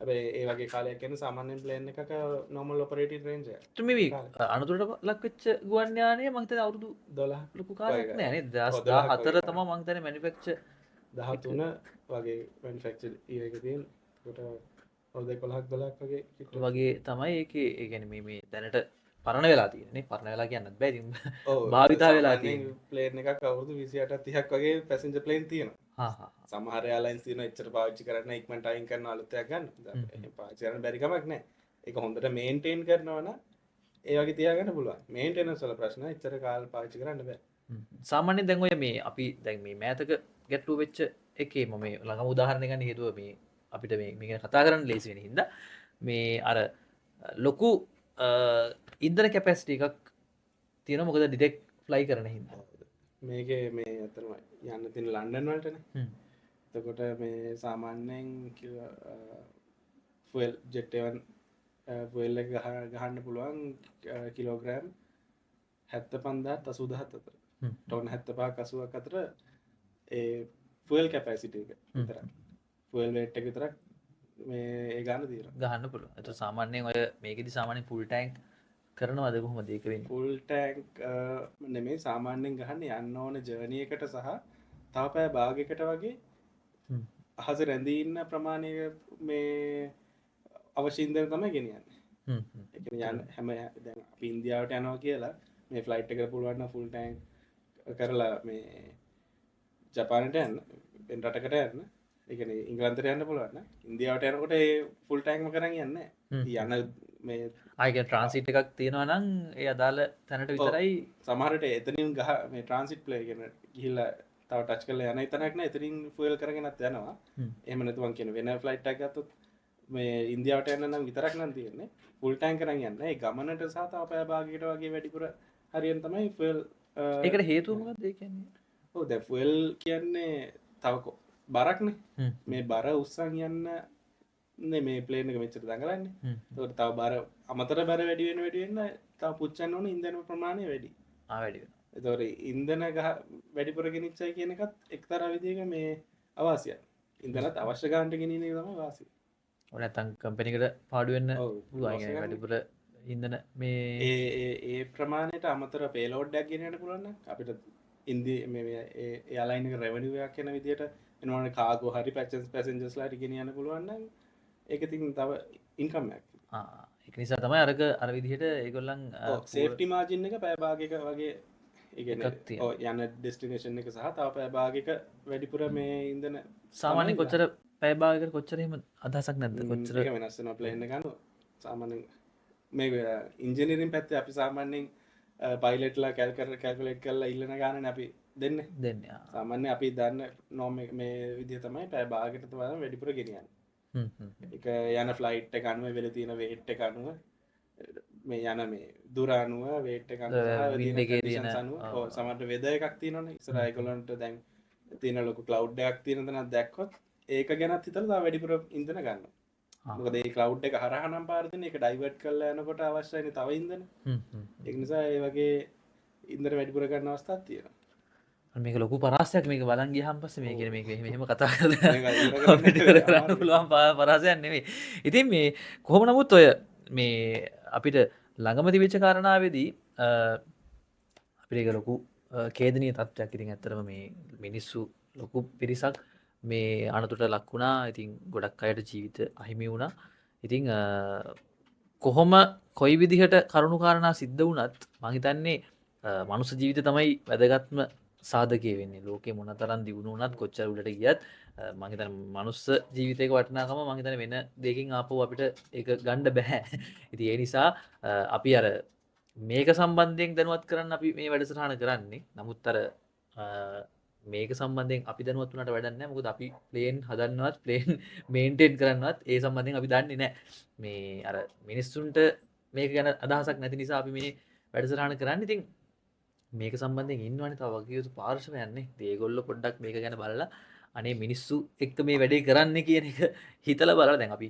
හැබැයි ඒ වගේ කාලයක් කියන්නේ සාමාන්‍යයෙන් ප්ලේන් එකක normal operating range එක. මේ අනතුරට ලක්වෙච්ච ගුවන් යානය මං හිතන්නේ අවුරුදු 12 ලොකු කාලයක් නෑ නේද 2014 තමයි මං හිතන්නේ මැනුෆැක්චර් 13 වගේ මැනුෆැක්චර් ඉයර් එක තියෙන. ඒකට අවුරුදු 11ක් 12ක් වගේ කිට්ටු. වගේ තමයි ඒකේ ඒ කියන්නේ මේ දැනට පරණ වෙලා තියෙන්නේ පරණ වෙලා කියන්නත් බෑ ඉතින් ඔව් භාවිතා වෙලා සාමාන්‍යයෙන් ප්ලේන් එකක් අවුරුදු 28ක් 30ක් වගේ පැසෙන්ජර් ප්ලේන් තියෙනවා. හා හා සමහර එයාලයින්ස් තියෙනවා එච්චර පාවිච්චි කරන්න ඉක්මනට අයින් කරන අලුත් එකක් ගන්න. එහෙනම් පාවිච්චි කරන්න බැරි කමක් නැහැ. ඒක හොඳට මේන්ටේන් කරනවා නම් ඒ වගේ තියාගන්න පුළුවන්. මේන්ටෙනන්ස් වල ප්‍රශ්න එච්චර කාල පාවිච්චි කරන්න බෑ. සාමාන්‍යයෙන් දැන් ඔය මේ අපි දැන් මේ මෑතක ගැටලුව වෙච්ච එකේ මම මේ ළඟම උදාහරණයක් ගන්න හේතුව මේ අපිට මේ ගැන කතා කරන්න ලේසි වෙන හින්දා මේ අර ලොකු ඉන්ධන කැපැසිටි එකක් තියෙනවා මොකද ඩිරෙක්ට් ෆ්ලයි කරන හින්දා මේකේ මේ අතරම යන්න තියෙන ලන්ඩන් වලටනේ. එතකොට මේ සාමාන්‍යයෙන් ෆුවල් ජෙට් 1 ෆුවල් එක ගහන්න පුළුවන් කිලෝග්‍රෑම් 75000 80000 අතර. ටොන් 75ක් 80ක් අතර ඒ ෆුවල් කැපැසිටි එක විතරයි. ෆුවල් වේට් එක විතරක් මේ ඒ ගන්න තියෙනවා. ගහන්න පුළුවන්. ඒත් සාමාන්‍යයෙන් ඔය මේකෙදි සාමාන්‍යයෙන් ෆුල් ටැංක් කරනවද කොහොමද ඒක වෙන්නේ? ෆුල් ටැංක් නෙමෙයි සාමාන්‍යයෙන් ගහන්න යන්න ඕන ජර්නි එකට සහ තව පැය භාගයකට වගේ අහස රැඳී ඉන්න ප්‍රමාණය මේ අවශ්‍ය ඉන්ධන තමයි ගෙනියන්නේ. ඒ කියන්නේ යන්න හැම දැන් අපි ඉන්දියාවට යනවා කියලා මේ ෆ්ලයිට් එකට පුළුවන් නම් ෆුල් ටැංක් කරලා මේ ජපානට යන්න වෙන රටකට යන්න ඒ කියන්නේ ඉංගලන්තයට යන්න පුළුවන් නම් ඉන්දියාවට යනකොට ඒ ෆුල් ටැංක්ම කරන් යන්නේ නැහැ. යන මේ ආයික ට්‍රාන්සිට් එකක් තියෙනවා නම් ඒ අදාළ තැනට විතරයි සමහරට එතනින් ගහ මේ ට්‍රාන්සිට් ප්ලේ කියන ගිහිල්ලා තව ටච් කරලා යන තැනක් නෑ එතනින් ෆුවල් කරගෙනත් යනවා. එහෙම නැතු මං කියන වෙන ෆ්ලයිට් එකක් ගත්තොත් මේ ඉන්දියාවට යන්න නම් විතරක් නම් තියෙන්නේ ෆුල් ටැංක් කරන් යන්න. ඒ ගමනට සහ තව පැය භාගයකට වගේ වැඩිපුර හරියන් තමයි ෆුවල් ඒකට හේතුව මොකක්ද ඒ කියන්නේ? ඔව් දැන් ෆුවල් කියන්නේ තව බරක්නේ. මේ බර උස්සන් යන්න මේ ප්ලේන් එක මෙච්චර දඟලන්නේ. ඒකට තව බර අමතර බර වැඩි වෙන්න තව පුච්චන්න ඕන ඉන්ධන ප්‍රමාණය වැඩි. වැඩි වෙනවා. ඒතකොට ඉන්ධන වැඩිපුර ගෙනිච්චයි කියන එකත් එක්තරා විදිහක මේ අවාසියයි. ඉන්ධනත් අවශ්‍ය ගන්නට ගෙනින එක තමයි වාසිය. ඔය නැත්තම් කම්පැනි එකට පාඩු වෙන්න පුළුවන්. ඒ වැඩිපුර ඉන්ධන මේ ඒ ප්‍රමාණයට අමතර පේලෝඩ් එකක් ගෙනියන්න පුළුවන් නම් අපිට ඉන්දිය මේ එයාලයින් එක රෙවෙනියු එකක් වෙන විදිහට එනවනේ කාගෝ හරි පැසෙන්ජර්ස්ලාට ගෙනියන්න පුළුවන් නම් ඒක ඉතින් තව ඉන්කම් එකක්. ඒක නිසා තමයි අරක අර විදිහට ඒගොල්ලන් සේෆ්ටි මාජින් එක පැය භාගයක වගේ ඒ කියන්නේ ඔය යන ඩෙස්ටිනේෂන් එක සහ තව පැය භාගයක වැඩිපුර මේ ඉන්ධන සාමාන්‍යයෙන් කොච්චර පැය භාගයකට කොච්චර එහෙම අදහසක් නැද්ද කොච්චර ඒක වෙනස් වෙනවා ප්ලේන් එක ගන්න සාමාන්‍යයෙන් මේ ඉන්ජිනියරින් පැත්තේ අපි සාමාන්‍යයෙන් පයිලට්ලා කැල්කුලේට් කරලා ඉල්ලන ගානනේ අපි දෙන්නේ සාමාන්‍යයෙන් අපි දන්න නෝම් මේ විදිහ තමයි පැය භාගයකට තමයි වැඩිපුර ගෙනියන්නේ. එක යන ෆ්ලයිට් එක අනුව වෙල තියෙන වේට් එක අනුව මේ යන මේ දුර අනුව වේට් එක අනුව සමහරට වෙදර් එකක් තියෙනවනේ ඉස්සරහ ඒගොල්ලන්ට දැන් තියෙන ලොකු ක්ලවුඩ් එකක් තියෙන තැනක් දැක්කොත් ඒක ගැනත් හිතලා තව වැඩිපුර ඉන්ධන ගන්නවා. මොකද ඒ ක්ලවුඩ් එක හරහා නම් පාර දෙන්නේ ඒක ඩයිවර්ට් කරලා යනකොට අවශ්‍යයිනේ තව ඉන්ධන. ඒක නිසා ඒ වගේ ඉන්ධන වැඩිපුර ගන්න අවස්ථාවක් තියෙනවා. මේක ලොකු පරාසයක් මේක බලන් ගියහම පස්සේ මේ කියන්නේ මේක මෙහෙම කතා කරලා කරන්න පුළුවන් පරාසයක් නෙවෙයි. ඉතින් මේ කොහොම නමුත් ඔය මේ අපිට ළඟම තිබිච්ච කාරණාවේදී අපිට ඒක ලොකු ඛේදනීය තත්ත්වයක්. ඉතින් ඇත්තටම මේ මිනිස්සු ලොකු පිරිසක් මේ අනතුරට ලක් වුණා. ඉතින් ගොඩක් අයට ජීවිත අහිමි වුණා. ඉතින් කොහොම කොයි විදිහට කරුණු කාරණා සිද්ධ වුණත් මං හිතන්නේ මනුස්ස ජීවිත තමයි වැදගත්ම සාධකය වෙන්නේ. ලෝකේ මොන තරම් දියුණු වුණත් කොච්චර උඩට ගියත් මං හිතන්නේ මනුස්ස ජීවිතයක වටිනාකම මං හිතන්නේ වෙන දෙයකින් ආපහු අපිට ඒක ගන්න බෑ. ඉතින් ඒ නිසා අපි අර මේක සම්බන්ධයෙන් දැනුවත් කරන්න අපි මේ වැඩසටහන කරන්නේ. නමුත් අර මේක සම්බන්ධයෙන් අපි දැනුවත් වුණාට වැඩක් නැහැ. මොකද අපි ප්ලේන් හදන්නවත් ප්ලේන් මේන්ටේන් කරන්නවත් ඒ සම්බන්ධයෙන් අපි දන්නේ නැහැ. මේ අර මිනිස්සුන්ට මේක ගැන අදහසක් නැති නිසා අපි මේ වැඩසටහන කරන්නේ. ඉතින් මේක සම්බන්ධයෙන් ඉන්නවනේ තව වගේ යුතු පාර්ශවයන්නේ. ඒගොල්ලෝ පොඩ්ඩක් මේක ගැන බලලා අනේ මිනිස්සු එක්ක මේ වැඩේ කරන්න කියන එක හිතලා බලලා දැන් අපි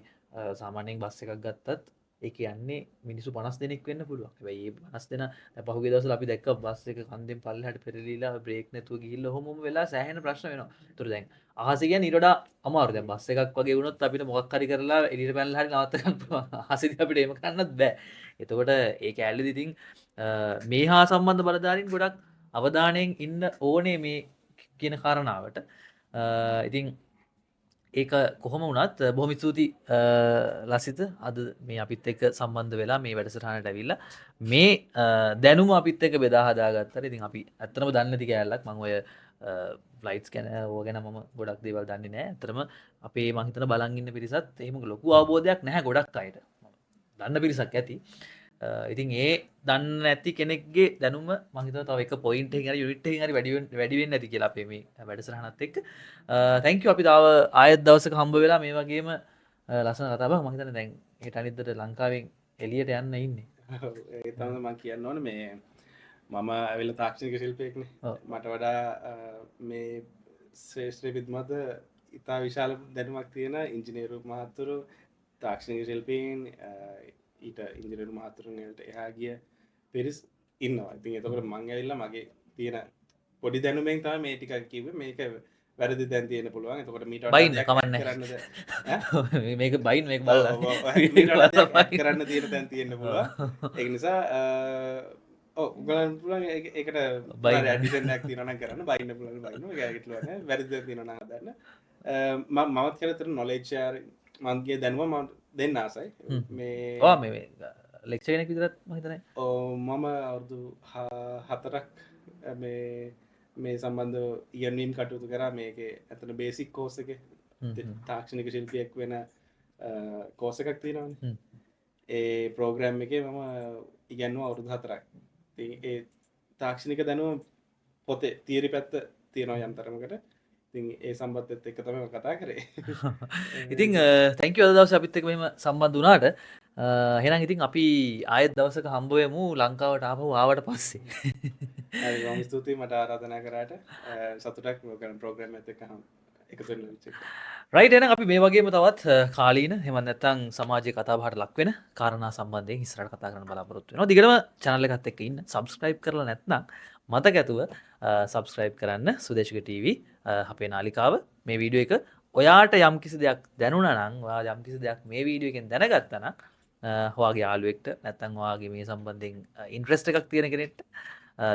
සාමාන්‍යයෙන් බස් එකක් ගත්තත් ඒ කියන්නේ මිනිස්සු 50 දෙනෙක් වෙන්න පුළුවන්. හැබැයි මේ 50 දෙනා දැන් පහුගිය දවස්වල අපි දැක්ක බස් එක කන්දෙන් පල්ලෙහාට පෙරලිලා බ්‍රේක් නැතුව ගිහිල්ලා ඔහොමම වෙලා සෑහෙන ප්‍රශ්න වෙනවා. ඒතර දැන් අහස කියන්නේ ඊට වඩා අමාරු. දැන් බස් එකක් වගේ වුණොත් අපිට මොකක් හරි කරලා එළියට පැනලා හරි නවත්ත ගන්න පුළුවන්. අහසේදී අපිට එහෙම කරන්නත් බෑ. එතකොට ඒ කැලේදී ඉතින් මේ හා සම්බන්ධ බලධාරීන් ගොඩක් අවධානයෙන් ඉන්න ඕනේ මේ කියන කාරණාවට. ඉතින් ඒක කොහොම වුණත් බොහොම ස්තුති ලසිත අද මේ අපිත් එක්ක සම්බන්ධ වෙලා මේ වැඩසටහනට ඇවිල්ලා මේ දැනුම අපිත් එක්ක බෙදා හදාගත්තා. ඉතින් අපි ඇත්තටම දන්නේ නැති කෑල්ලක් මම ඔය ෆ්ලයිට්ස් ගැන ඕක ගැන මම ගොඩක් දේවල් දන්නේ නැහැ. ඇත්තටම අපේ මං හිතන බලන් ඉන්න පිරිසත් එහෙම ලොකු අවබෝධයක් නැහැ ගොඩක් අයට. දන්න පිරිසක් ඇති. ඉතින් ඒ දන්න ඇති කෙනෙක්ගේ දැනුම මං හිතනවා තව එක පොයින්ට් එකකින් හරි යුනිට් එකකින් හරි වැඩි වෙන්නේ නැති කියලා අපේ මේ වැඩසටහනත් එක්ක. thank you අපි තව ආයෙත් දවසක හම්බ වෙලා මේ වගේම ලස්සන කතා බහ මං හිතන්නේ දැන් හෙට අනිද්දාට ලංකාවෙන් එළියට යන්න ඉන්නේ. ඒ තමයි මම කියන්න ඕනේ මේ මම ඇවිල්ලා තාක්ෂණික ශිල්පියෙක්නේ. මට වඩා මේ ශ්‍රේෂ්ඨ විද්මත ඉතා විශාල දැනුමක් තියෙන ඉංජිනේරු මහත්තුරු තාක්ෂණික ශිල්පීන් ඊට ඉංජිනේරු මහත්තුරුන් වලට එහා ගිය පිරිස් ඉන්නවා. ඉතින් එතකොට මම ඇවිල්ලා මගේ තියෙන පොඩි දැනුමෙන් තමයි මේ ටික කිව්වේ. මේක වැරදි දැන් තියෙන්න පුළුවන්. එතකොට මීට බයින්න කමන්නේ. කරන්නද මේක බයින් මේක බලලා. කරන්න තියෙන දැන් තියෙන්න පුළුවන්. ඒක නිසා උගලන් පුළුවන් ඒකට ඇඩිෂන් එකක් තියෙනවා නම් කරන්න බයින්න පුළුවන් බයින්න. ඒක ඇගිටලුවා නෑ. වැරදි දැන් තියෙනවා නම් හදන්න. මමත් කරතර නොලෙජ් ෂෙයාරින් මගේ දැනුම මම දෙන්න ආසයි. මේ ලෙක්චර් කෙනෙක් විතරත් මම හිතන්නේ. මම අවුරුදු 4ක් මේ සම්බන්ධව ඉගෙනීම් කටයුතු කරා. මේකේ අතන බේසික් කෝස් එකේ තාක්ෂණික ශිල්පියෙක් වෙන කෝස් එකක් තියෙනවානේ. ඒ ප්‍රෝග්‍රෑම් එකේ මම ඉගෙනුවා අවුරුදු 4ක්. ඉතින් ඒ තාක්ෂණික දැනුම පොතේ තියරි පැත්ත තියෙනවා යම් තරමකට. ඉතින් ඒ සම්බන්ධයත් එක්ක තමයි මම කතා කරේ. ඉතින් thank you අද දවසේ අපිත් එක්ක මෙහෙම සම්බන්ධ වුණාට. එහෙනම් ඉතින් අපි ආයෙත් දවසක හම්බ වෙමු ලංකාවට ආපහු ආවට පස්සේ. හරි බොහොම ස්තුතියි මට ආරාධනා කරාට. සතුටක් මේ ප්‍රෝග්‍රෑම් එකත් එක්ක එකතු වෙන්න. රයිට් එහෙනම් අපි මේ වගේම තවත් කාලීන එහෙම නැත්නම් සමාජයේ කතා බහට ලක් වෙන කාරණා සම්බන්ධයෙන් ඉස්සරහට කතා කරන්න බලාපොරොත්තු වෙනවා. දිගටම channel එකත් එක්ක ඉන්න. subscribe කරලා නැත්නම් මතක ඇතුව subscribe කරන්න සුදේශික TV අපේ නාලිකාව. මේ වීඩියෝ එක ඔයාට යම්කිසි දෙයක් දැනුණා නම් ඔයා යම්කිසි දෙයක් මේ වීඩියෝ එකෙන් දැනගත්තා නම් ඔයාගේ යාළුවෙක්ට නැත්නම් ඔයාගේ මේ සම්බන්ධයෙන් ඉන්ට්‍රස්ට් එකක් තියෙන කෙනෙක්ට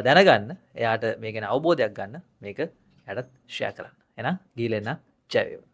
දැනගන්න එයාට මේ ගැන අවබෝධයක් ගන්න මේක එයාටත් ෂෙයා කරන්න. එහෙනම් ගිහින් එන්න ජය වේවා.